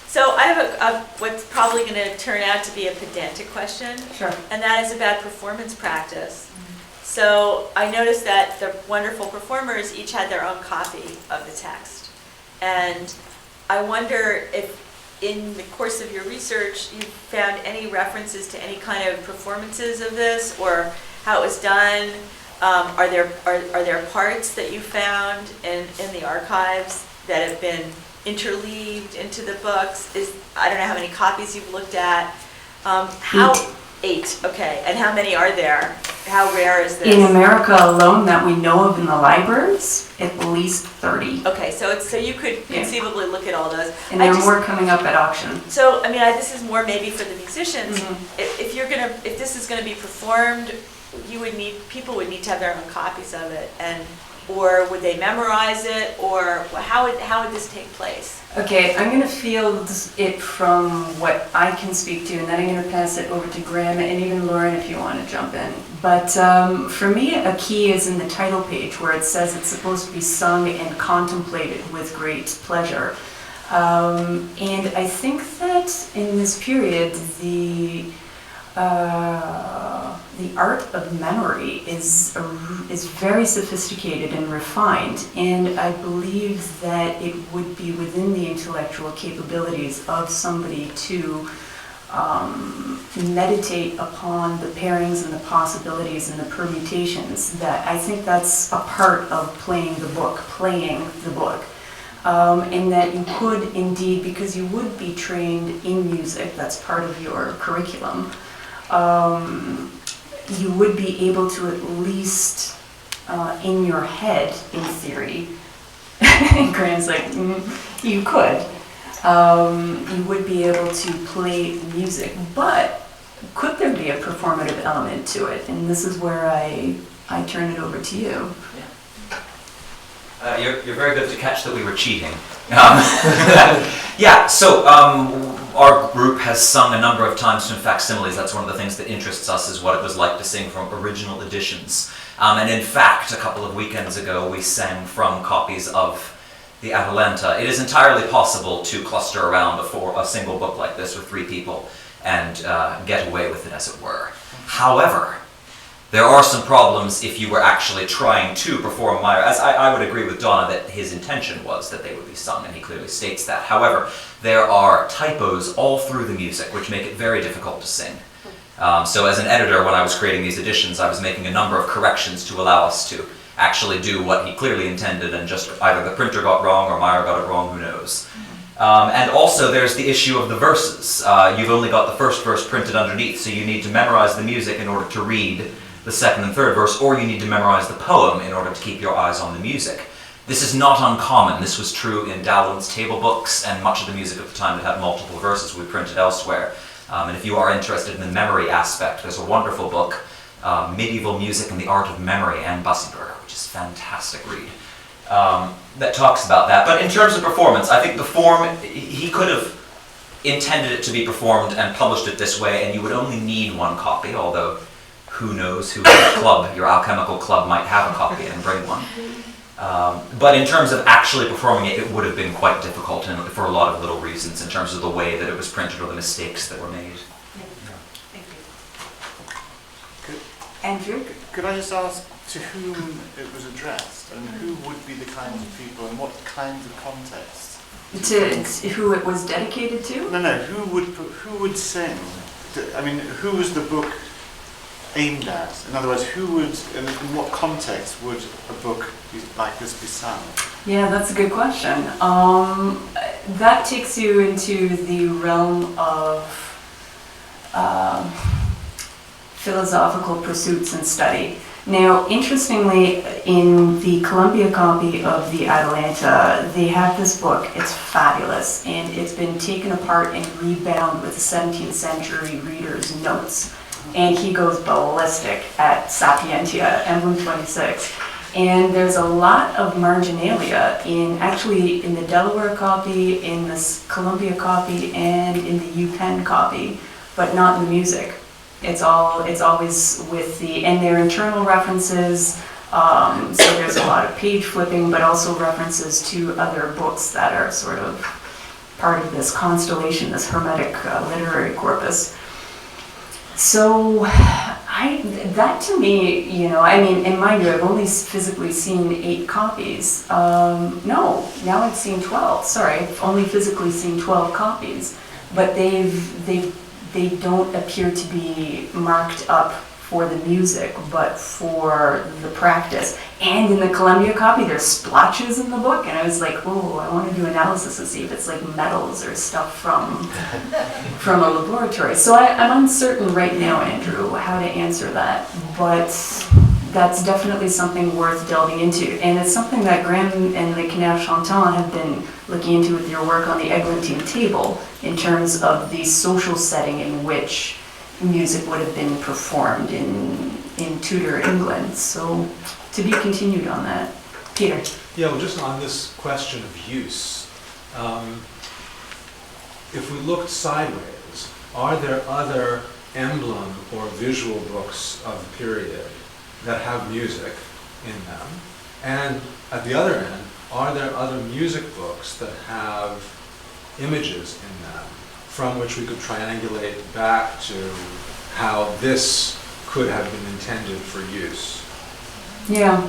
E: So I have what's probably going to turn out to be a pedantic question.
B: Sure.
E: And that is about performance practice. So I noticed that the wonderful performers each had their own copy of the text. And I wonder if in the course of your research you found any references to any kind of performances of this or how it was done. Are there parts that you found in the archives that have been interleaved into the books? I don't know how many copies you've looked at. Eight, okay. And how many are there? How rare is this?
B: In America alone that we know of in the libraries, at least 30.
E: Okay, so you could conceivably look at all those.
B: And there are more coming up at auction.
E: So, I mean, this is more maybe for the musicians.
B: Mm-hmm.
E: If this is gonna be performed, people would need to have their own copies of it, or would they memorize it, or how would this take place?
B: Okay, I'm going to field it from what I can speak to, and then I'm going to pass it over to Graham and even Lauren if you want to jump in. But for me, a key is in the title page where it says it's supposed to be sung and contemplated with great pleasure. And I think that in this period, the art of memory is very sophisticated and refined, and I believe that it would be within the intellectual capabilities of somebody to meditate upon the pairings and the possibilities and the permutations. That I think that's a part of playing the book, and that you could indeed, because you would be trained in music, that's part of your curriculum. You would be able to at least, in your head, in theory, Graham's like, you could. You would be able to play music, but could there be a performative element to it? And this is where I turn it over to you.
C: You're very good to catch that we were cheating. Yeah, so our group has sung a number of times from facsimiles. That's one of the things that interests us, is what it was like to sing from original editions. And in fact, a couple of weekends ago, we sang from copies of the Atalanta. It is entirely possible to cluster around a single book like this with 3 people and get away with it, as it were. However, There are some problems if you were actually trying to perform Maier, as I would agree with Donna that his intention was that they would be sung, and he clearly states that. However, there are typos all through the music, which make it very difficult to sing. So as an editor, when I was creating these editions, I was making a number of corrections to allow us to actually do what he clearly intended, and just either the printer got wrong or Maier got it wrong, who knows. And also there's the issue of the verses. You've only got the first verse printed underneath, so you need to memorize the music in order to read the second and third verse, or you need to memorize the poem in order to keep your eyes on the music. This is not uncommon. This was true in Dowland's table books, and much of the music at the time that had multiple verses we printed elsewhere. And if you are interested in the memory aspect, there's a wonderful book, Medieval Music and the Art of Memory, Anne Busseyberger, which is a fantastic read, that talks about that. But in terms of performance, I think the form, he could have intended it to be performed and published it this way, and you would only need one copy, although who knows who in your club, your Alchemical club, might have a copy and bring one. But in terms of actually performing it, it would have been quite difficult, and for a lot of little reasons, in terms of the way that it was printed or the mistakes that were made.
B: Thank you. Andrew?
F: Could I just ask to whom it was addressed, and who would be the kinds of people, and what kinds of contexts?
B: To who it was dedicated to?
F: No, who would sing? I mean, who was the book aimed at? In other words, who would, in what context would a book like this be sung?
B: Yeah, that's a good question. That takes you into the realm of philosophical pursuits and study. Now, interestingly, in the Columbia copy of the Atalanta, they have this book. It's fabulous, and it's been taken apart and rebound with 17th century readers' notes. And he goes ballistic at Sapientia, Emblem 26. And there's a lot of marginalia in the Delaware copy, in the Columbia copy, and in the UPenn copy, but not in the music. It's always with and their internal references, so there's a lot of page flipping, but also references to other books that are sort of part of this constellation, this hermetic literary corpus. So, that to me, and mind you, I've only physically seen 8 copies. Now I've seen 12. Sorry, I've only physically seen 12 copies. But they don't appear to be marked up for the music, but for the practice. And in the Columbia copy, there's splotches in the book, and I was like, oh, I want to do analysis to see if it's like metals or stuff from a laboratory. So I'm uncertain right now, Andrew, how to answer that, but that's definitely something worth delving into. And it's something that Graham and the Canaf Chantant have been looking into with your work on the Eglantine table in terms of the social setting in which music would have been performed in Tudor England. So to be continued on that. Peter?
A: Yeah, well, just on this question of use, if we looked sideways, are there other emblem or visual books of the period that have music in them? And at the other end, are there other music books that have images in them from which we could triangulate back to how this could have been intended for use?
B: Yeah.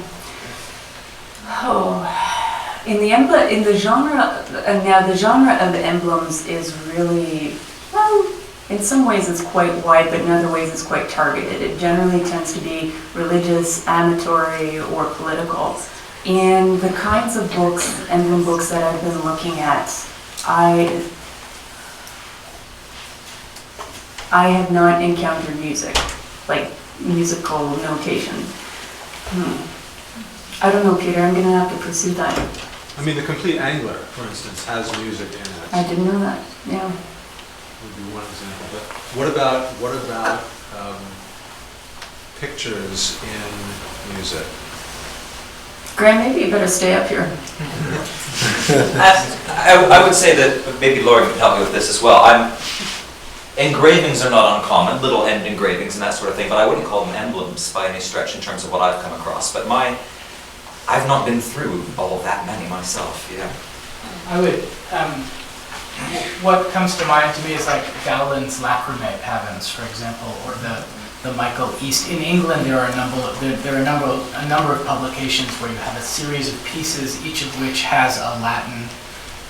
B: Oh, in the genre, now the genre of emblems is really, well, in some ways it's quite wide, but in other ways it's quite targeted. It generally tends to be religious, amatory, or political. And the kinds of books, emblem books that I've been looking at, I have not encountered music, like musical notation. I don't know, Peter, I'm going to have to pursue that.
A: I mean, the Complete Angler, for instance, has music in it.
B: I didn't know that, yeah.
A: Would be one example. But what about pictures in music?
B: Graham, maybe you better stay up here.
C: I would say that maybe Lauren could help me with this as well. Engravings are not uncommon, little end engravings and that sort of thing, but I wouldn't call them emblems by any stretch in terms of what I've come across. But I've not been through all of that many myself, yeah.
D: I would, what comes to mind to me is like Dowland's Lacrimae patterns, for example, or the the Michael East. In England, there are a number of publications where you have a series of pieces, each of which has a Latin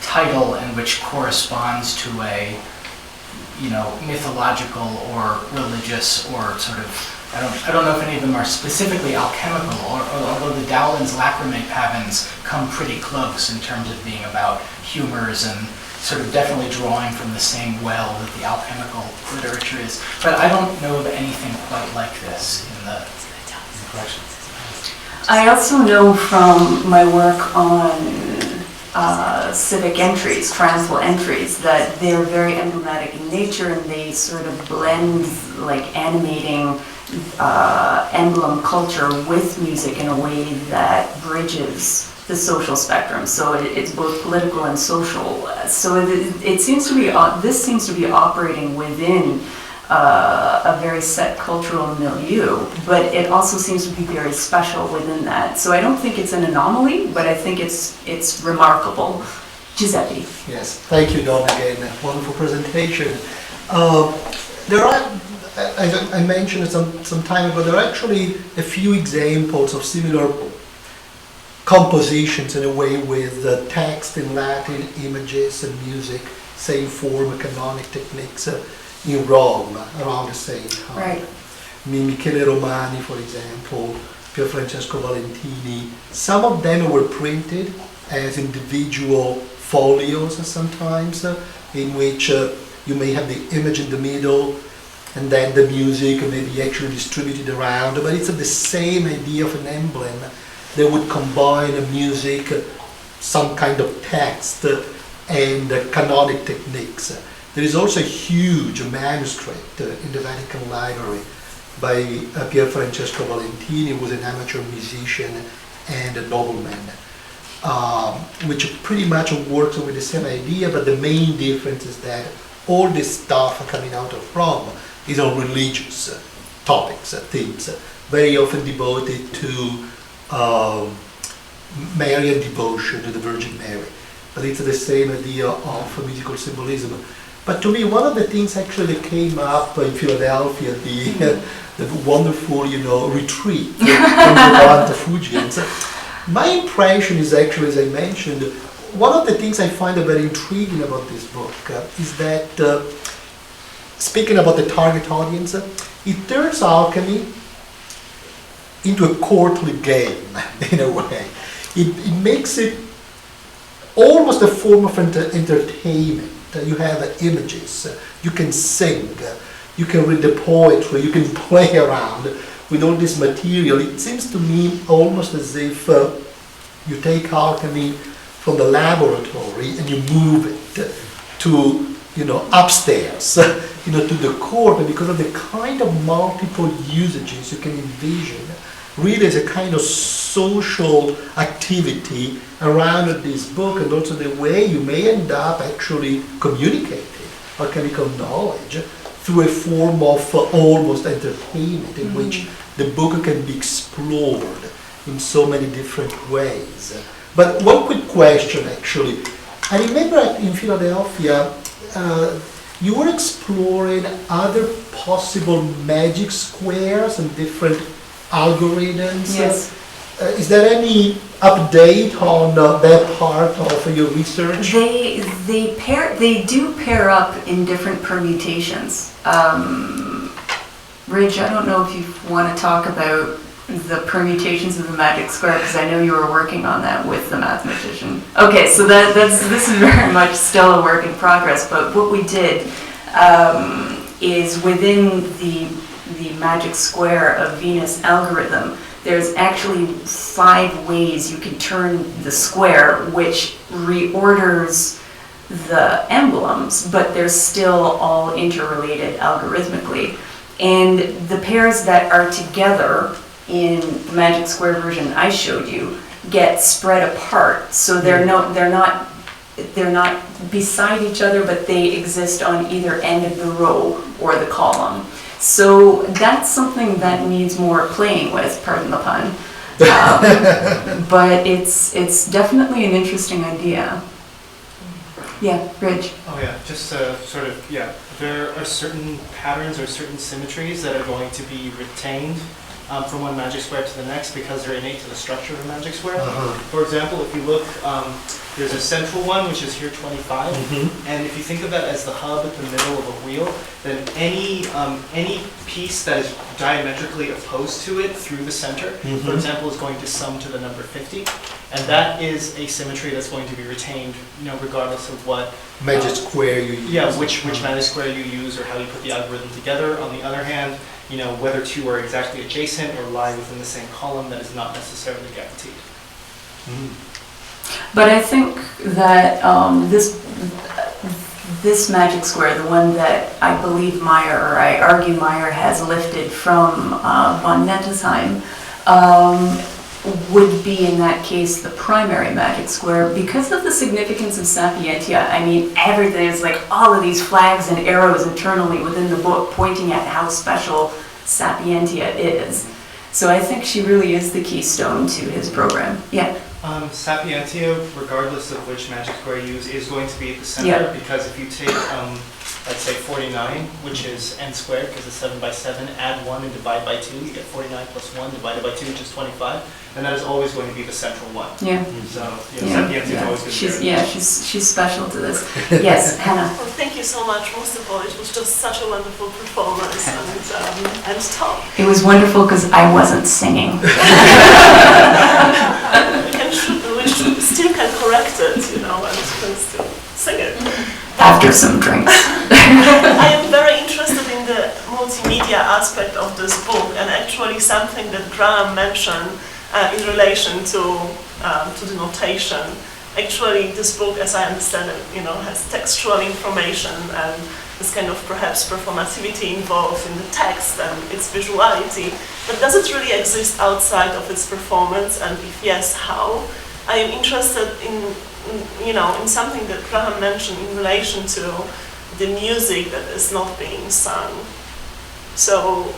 D: title and which corresponds to a, mythological or religious or sort of, I don't know if any of them are specifically alchemical, although the Dowland's Lacrimae pavans come pretty close in terms of being about humors and sort of definitely drawing from the same well that the alchemical literature is. But I don't know of anything quite like this in the collection.
B: I also know from my work on civic entries, triumphal entries, that they're very emblematic in nature, and they sort of blend like animating emblem culture with music in a way that bridges the social spectrum. So it's both political and social. So it seems to be, this seems to be operating within a very set cultural milieu, but it also seems to be very special within that. So I don't think it's an anomaly, but I think it's remarkable. Giuseppe.
G: Yes, thank you, Donna, again. Wonderful presentation. There are, as I mentioned some time ago, there are actually a few examples of similar compositions in a way with text in Latin, images and music, same form, canonic techniques in Rome around the same time.
B: Right.
G: Michele Romani, for example, Pier Francesco Valentini, some of them were printed as individual folios sometimes, in which you may have the image in the middle and then the music may be actually distributed around, but it's the same idea of an emblem. They would combine music, some kind of text, and canonic techniques. There is also a huge manuscript in the Vatican Library by Pier Francesco Valentini, who was an amateur musician and a nobleman, which pretty much works with the same idea, but the main difference is that all this stuff coming out of Rome is on religious topics, themes, very often devoted to Marian devotion to the Virgin Mary. But it's the same idea of musical symbolism. But to me, one of the things actually that came up in Philadelphia, the wonderful, retreat from the Atalanta fugiens, my impression is actually, as I mentioned, one of the things I find very intriguing about this book is that, speaking about the target audience, it turns alchemy into a courtly game, in a way. It makes it almost a form of entertainment. You have images, you can sing, you can read the poetry, you can play around with all this material. It seems to me almost as if you take alchemy from the laboratory and you move it to, upstairs, to the court, and because of the kind of multiple usages you can envision, really as a kind of social activity around this book, and also the way you may end up actually communicating alchemical knowledge through a form of almost entertainment in which the book can be explored in so many different ways. But one quick question, actually. I remember in Philadelphia, you were exploring other possible magic squares and different algorithms.
B: Yes.
G: Is there any update on that part of your research?
B: They do pair up in different permutations. Ridge, I don't know if you want to talk about the permutations of the magic square, because I know you were working on that with the mathematician. Okay, so this is very much still a work in progress, but what we did is within the magic square of Venus algorithm, there's actually 5 ways you can turn the square, which reorders the emblems, but they're still all interrelated algorithmically. And the pairs that are together in the magic square version I showed you get spread apart, so they're not beside each other, but they exist on either end of the row or the column. So that's something that needs more playing with, pardon the pun. But it's definitely an interesting idea. Yeah, Rich.
H: Oh yeah, just sort of, yeah. There are certain patterns or certain symmetries that are going to be retained from one magic square to the next because they're innate to the structure of a magic square. For example, if you look, there's a central one, which is here 25, and if you think of that as the hub at the middle of a wheel, then any piece that is diametrically opposed to it through the center, for example, is going to sum to the number 50, and that is a symmetry that's going to be retained, regardless of what
G: Magic square you use.
H: yeah, which magic square you use or how you put the algorithm together. On the other hand, whether two are exactly adjacent or lie within the same column, that is not necessarily guaranteed.
B: But I think that this magic square, the one that I believe Maier, or I argue Maier has lifted from von Nettesheim, would be in that case the primary magic square because of the significance of Sapientia. I mean, everything is like all of these flags and arrows internally within the book pointing at how special Sapientia is. So I think she really is the keystone to his program. Yeah.
H: Sapientia, regardless of which magic square you use, is going to be at the center because if you take, let's say 49, which is n squared because it's 7 by 7, add 1 and divide by 2, you get 49 plus 1 divided by 2, which is 25, and that is always going to be the central one.
B: Yeah.
H: So Sapientia is always going to be there.
B: She's special to this. Yes, Hannah.
I: Well, thank you so much. Most of all, it was just such a wonderful performance and Tom.
B: It was wonderful because I wasn't singing.
I: We still can correct it, and can still sing it.
B: After some drinks.
I: I am very interested in the multimedia aspect of this book, and actually something that Graham mentioned in relation to the notation. Actually, this book, as I understand it, has textual information and this kind of perhaps performativity involved in the text and its visuality. But does it really exist outside of its performance? And if yes, how? I am interested in something that Graham mentioned in relation to the music that is not being sung. So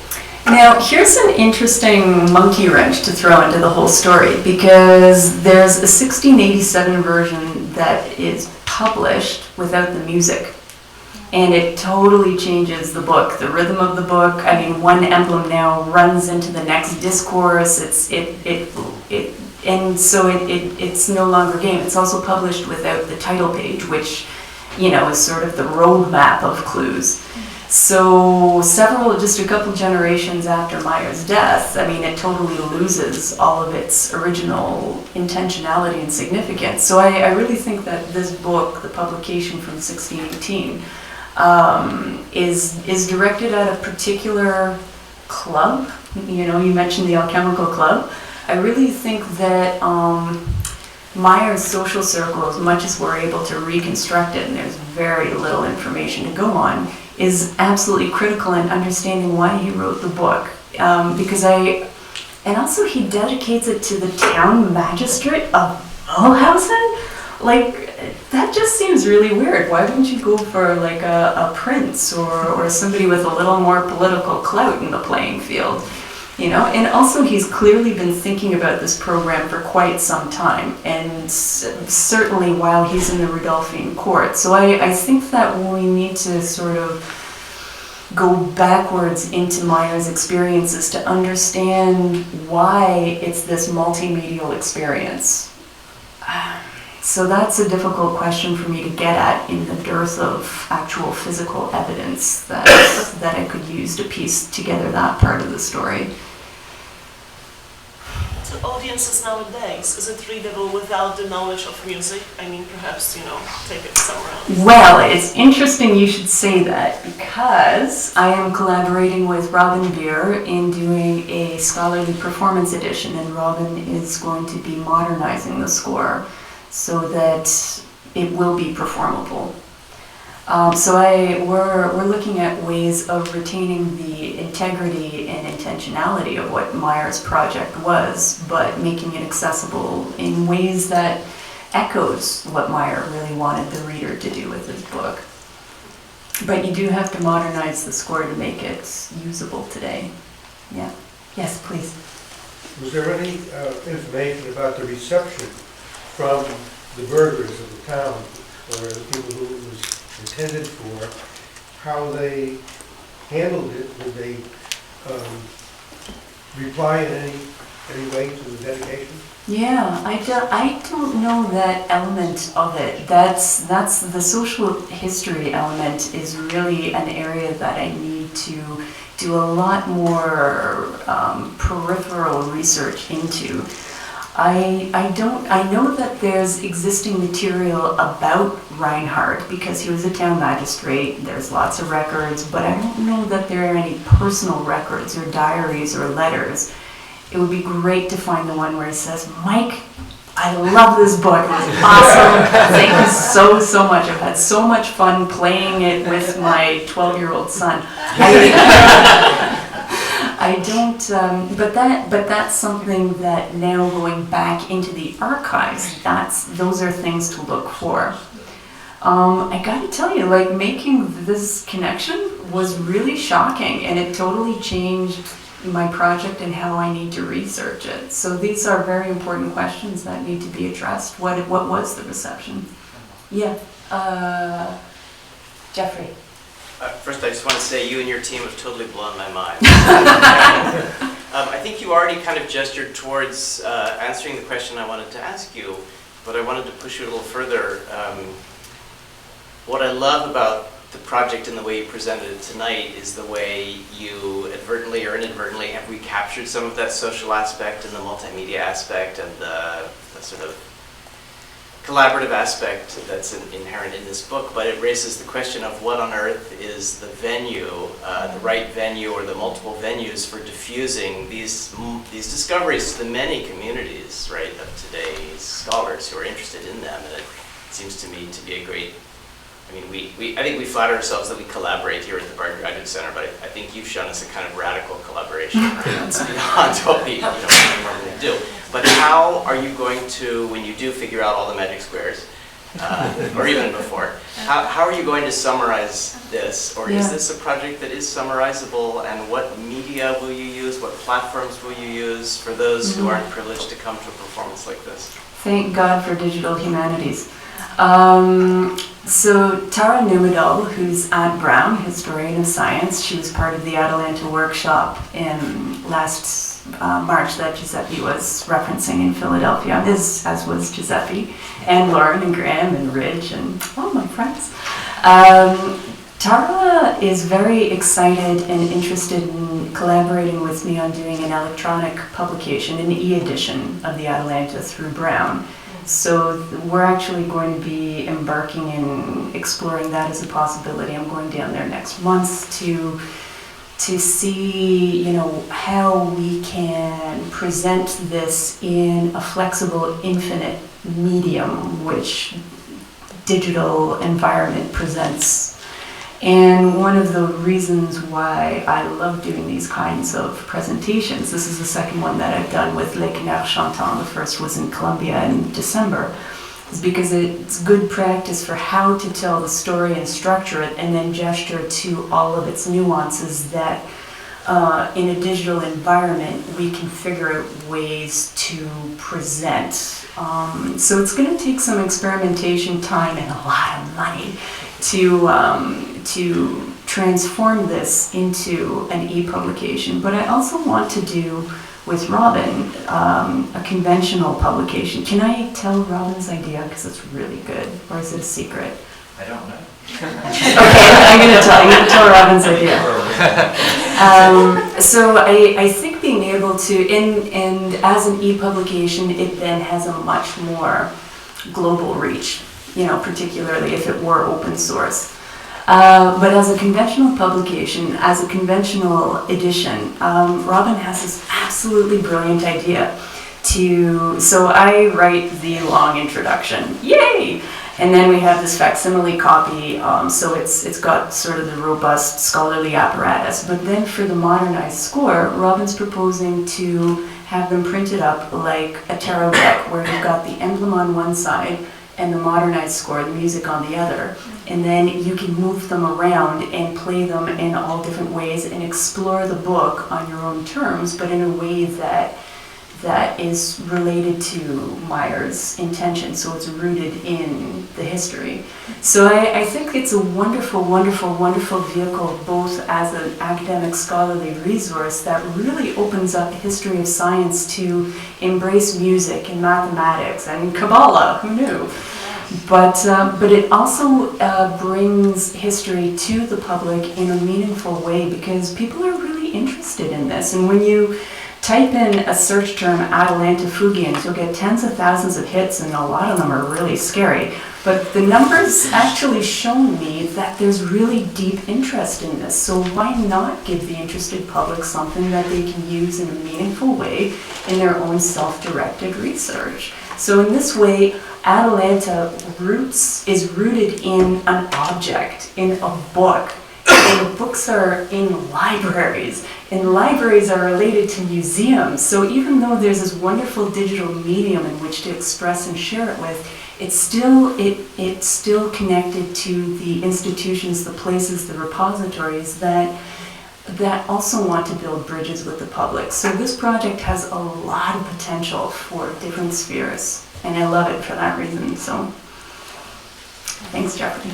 B: now, here's an interesting monkey wrench to throw into the whole story, because there's a 1687 version that is published without the music. And it totally changes the book, the rhythm of the book. I mean, one emblem now runs into the next discourse. It's no longer game. It's also published without the title page, which, is sort of the roadmap of clues. So just a couple generations after Maier's death, I mean, it totally loses all of its original intentionality and significance. So I really think that this book, the publication from 1618, is directed at a particular club. You mentioned the Alchemical club. I really think that Maier's social circle, as much as we're able to reconstruct it, and there's very little information to go on, is absolutely critical in understanding why he wrote the book. And also he dedicates it to the town magistrate of Mulhausen. Like, that just seems really weird. Why wouldn't you go for like a prince or somebody with a little more political clout in the playing field? And also he's clearly been thinking about this program for quite some time, and certainly while he's in the Rudolphine court. So I think that we need to sort of go backwards into Maier's experiences to understand why it's this multimedial experience. So that's a difficult question for me to get at in the dearth of actual physical evidence that I could use to piece together that part of the story.
I: to audiences nowadays, is it readable without the knowledge of music? I mean, perhaps, take it somewhere else.
B: Well, it's interesting you should say that, because I am collaborating with Robin Beer in doing a scholarly performance edition, and Robin is going to be modernizing the score so that it will be performable. We're looking at ways of retaining the integrity and intentionality of what Maier's project was, but making it accessible in ways that echoes what Maier really wanted the reader to do with his book. But you do have to modernize the score to make it usable today. Yeah. Yes, please.
J: Was there any information about the reception from the burghers of the town or the people who it was intended for, how they handled it. Did they reply in any way to the dedication?
B: Yeah, I don't know that element of it. That's the social history element is really an area that I need to do a lot more peripheral research into. I know that there's existing material about Reinhardt because he was a town magistrate. There's lots of records, but I don't know that there are any personal records or diaries or letters. It would be great to find the one where he says, "Mike, I love this book. It was awesome. Thank you so much. I've had so much fun playing it with my 12-year-old son." I don't, but that's something that now going back into the archives, those are things to look for. I gotta tell you, like, making this connection was really shocking, and it totally changed my project and how I need to research it. So these are very important questions that need to be addressed. What was the reception? Yeah, Jeffrey.
K: First, I just want to say you and your team have totally blown my mind. I think you already kind of gestured towards answering the question I wanted to ask you, but I wanted to push you a little further. What I love about the project and the way you presented it tonight is the way you advertently or inadvertently have recaptured some of that social aspect and the multimedia aspect and the sort of collaborative aspect that's inherent in this book, but it raises the question of what on earth is the venue, the right venue or the multiple venues for diffusing these discoveries to the many communities, right, of today's scholars who are interested in them. And it seems to me to be a great, I mean, I think we flatter ourselves that we collaborate here at the Barton Graduate Center, but I think you've shown us a kind of radical collaboration, right? That's beyond what we normally do. But how are you going to, when you do figure out all the magic squares, or even before, how are you going to summarize this? Or is this a project that is summarizable, and what media will you use? What platforms will you use for those who aren't privileged to come to a performance like this?
B: Thank God for digital humanities. So Tara Numedal, who's at Brown, historian of science, she was part of the Atalanta workshop in last March that Giuseppe was referencing in Philadelphia, as was Giuseppe, and Lauren and Graham and Rich and all my friends. Tara is very excited and interested in collaborating with me on doing an electronic publication, an e-edition of the Atalanta through Brown. So we're actually going to be embarking in exploring that as a possibility. I'm going down there next month to see, how we can present this in a flexible, infinite medium, which digital environment presents. And one of the reasons why I love doing these kinds of presentations, this is the second one that I've done with Les Canards Chantants, the first was in Columbia in December, is because it's good practice for how to tell the story and structure it, and then gesture to all of its nuances that in a digital environment we can figure out ways to present. So it's going to take some experimentation time and a lot of money to transform this into an e-publication. But I also want to do with Robin a conventional publication. Can I tell Robin's idea, because it's really good, or is it a secret?
C: I don't know.
B: Okay, I'm going to tell Robin's idea. So I think being able to, and as an e-publication, it then has a much more global reach, particularly if it were open source. But as a conventional publication, as a conventional edition, Robin has this absolutely brilliant idea so I write the long introduction, yay! And then we have this facsimile copy, so it's got sort of the robust scholarly apparatus. But then for the modernized score, Robin's proposing to have them printed up like a tarot deck, where you've got the emblem on one side and the modernized score, the music on the other. And then you can move them around and play them in all different ways and explore the book on your own terms, but in a way that that is related to Maier's intention, so it's rooted in the history. So I think it's a wonderful, wonderful, wonderful vehicle, both as an academic scholarly resource that really opens up the history of science to embrace music and mathematics and Kabbalah, who knew? But it also brings history to the public in a meaningful way, because people are really interested in this. And when you type in a search term, Atalanta fugiens, you'll get tens of thousands of hits, and a lot of them are really scary. But the numbers actually show me that there's really deep interest in this. So why not give the interested public something that they can use in a meaningful way in their own self-directed research? So in this way, Atalanta is rooted in an object, in a book. And the books are in libraries, and libraries are related to museums. So even though there's this wonderful digital medium in which to express and share it with, it's still connected to the institutions, the places, the repositories that also want to build bridges with the public. So this project has a lot of potential for different spheres, and I love it for that reason. So thanks, Jeffrey.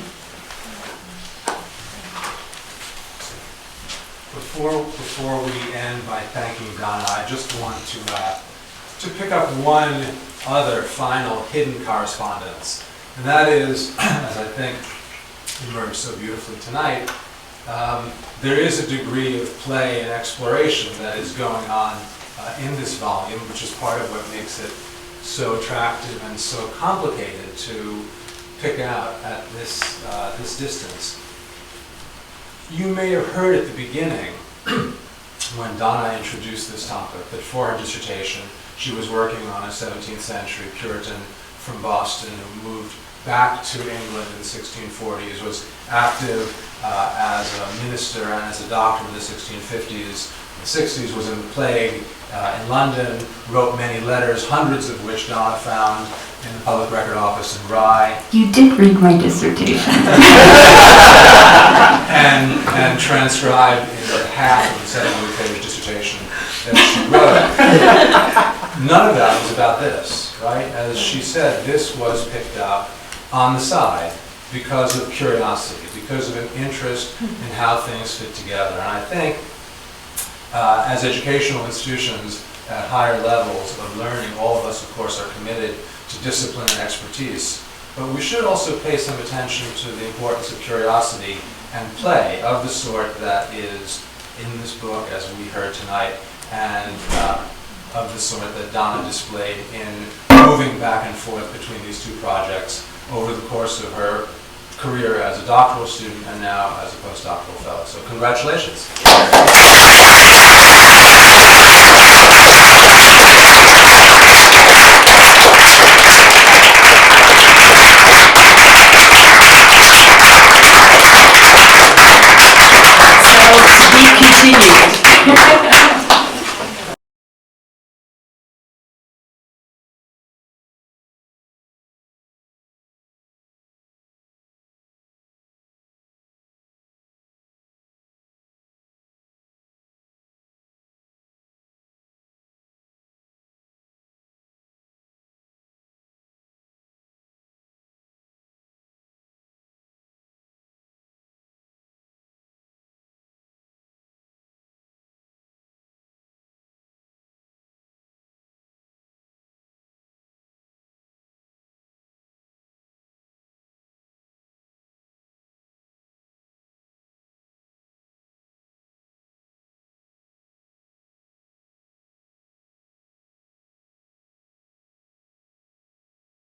A: Before we end by thanking Donna, I just want to pick up one other final hidden correspondence, and that is, as I think emerged so beautifully tonight, there is a degree of play and exploration that is going on in this volume, which is part of what makes it so attractive and so complicated to pick out at this distance. You may have heard at the beginning, when Donna introduced this topic, that for her dissertation she was working on a 17th century Puritan from Boston who moved back to England in the 1640s, was active as a minister and as a doctor in the 1650s. In the 60s was in the plague in London, wrote many letters, hundreds of which Donna found in the Public Record Office in Rye.
B: You did read my dissertation.
A: and transcribed in the half of the 700-page dissertation that she wrote. None of that was about this, right? As she said, this was picked up on the side because of curiosity, because of an interest in how things fit together. And I think as educational institutions at higher levels of learning, all of us, of course, are committed to discipline and expertise. But we should also pay some attention to the importance of curiosity and play of the sort that is in this book, as we heard tonight, and of the sort that Donna displayed in moving back and forth between these two projects over the course of her career as a doctoral student and now as a postdoctoral fellow. So congratulations.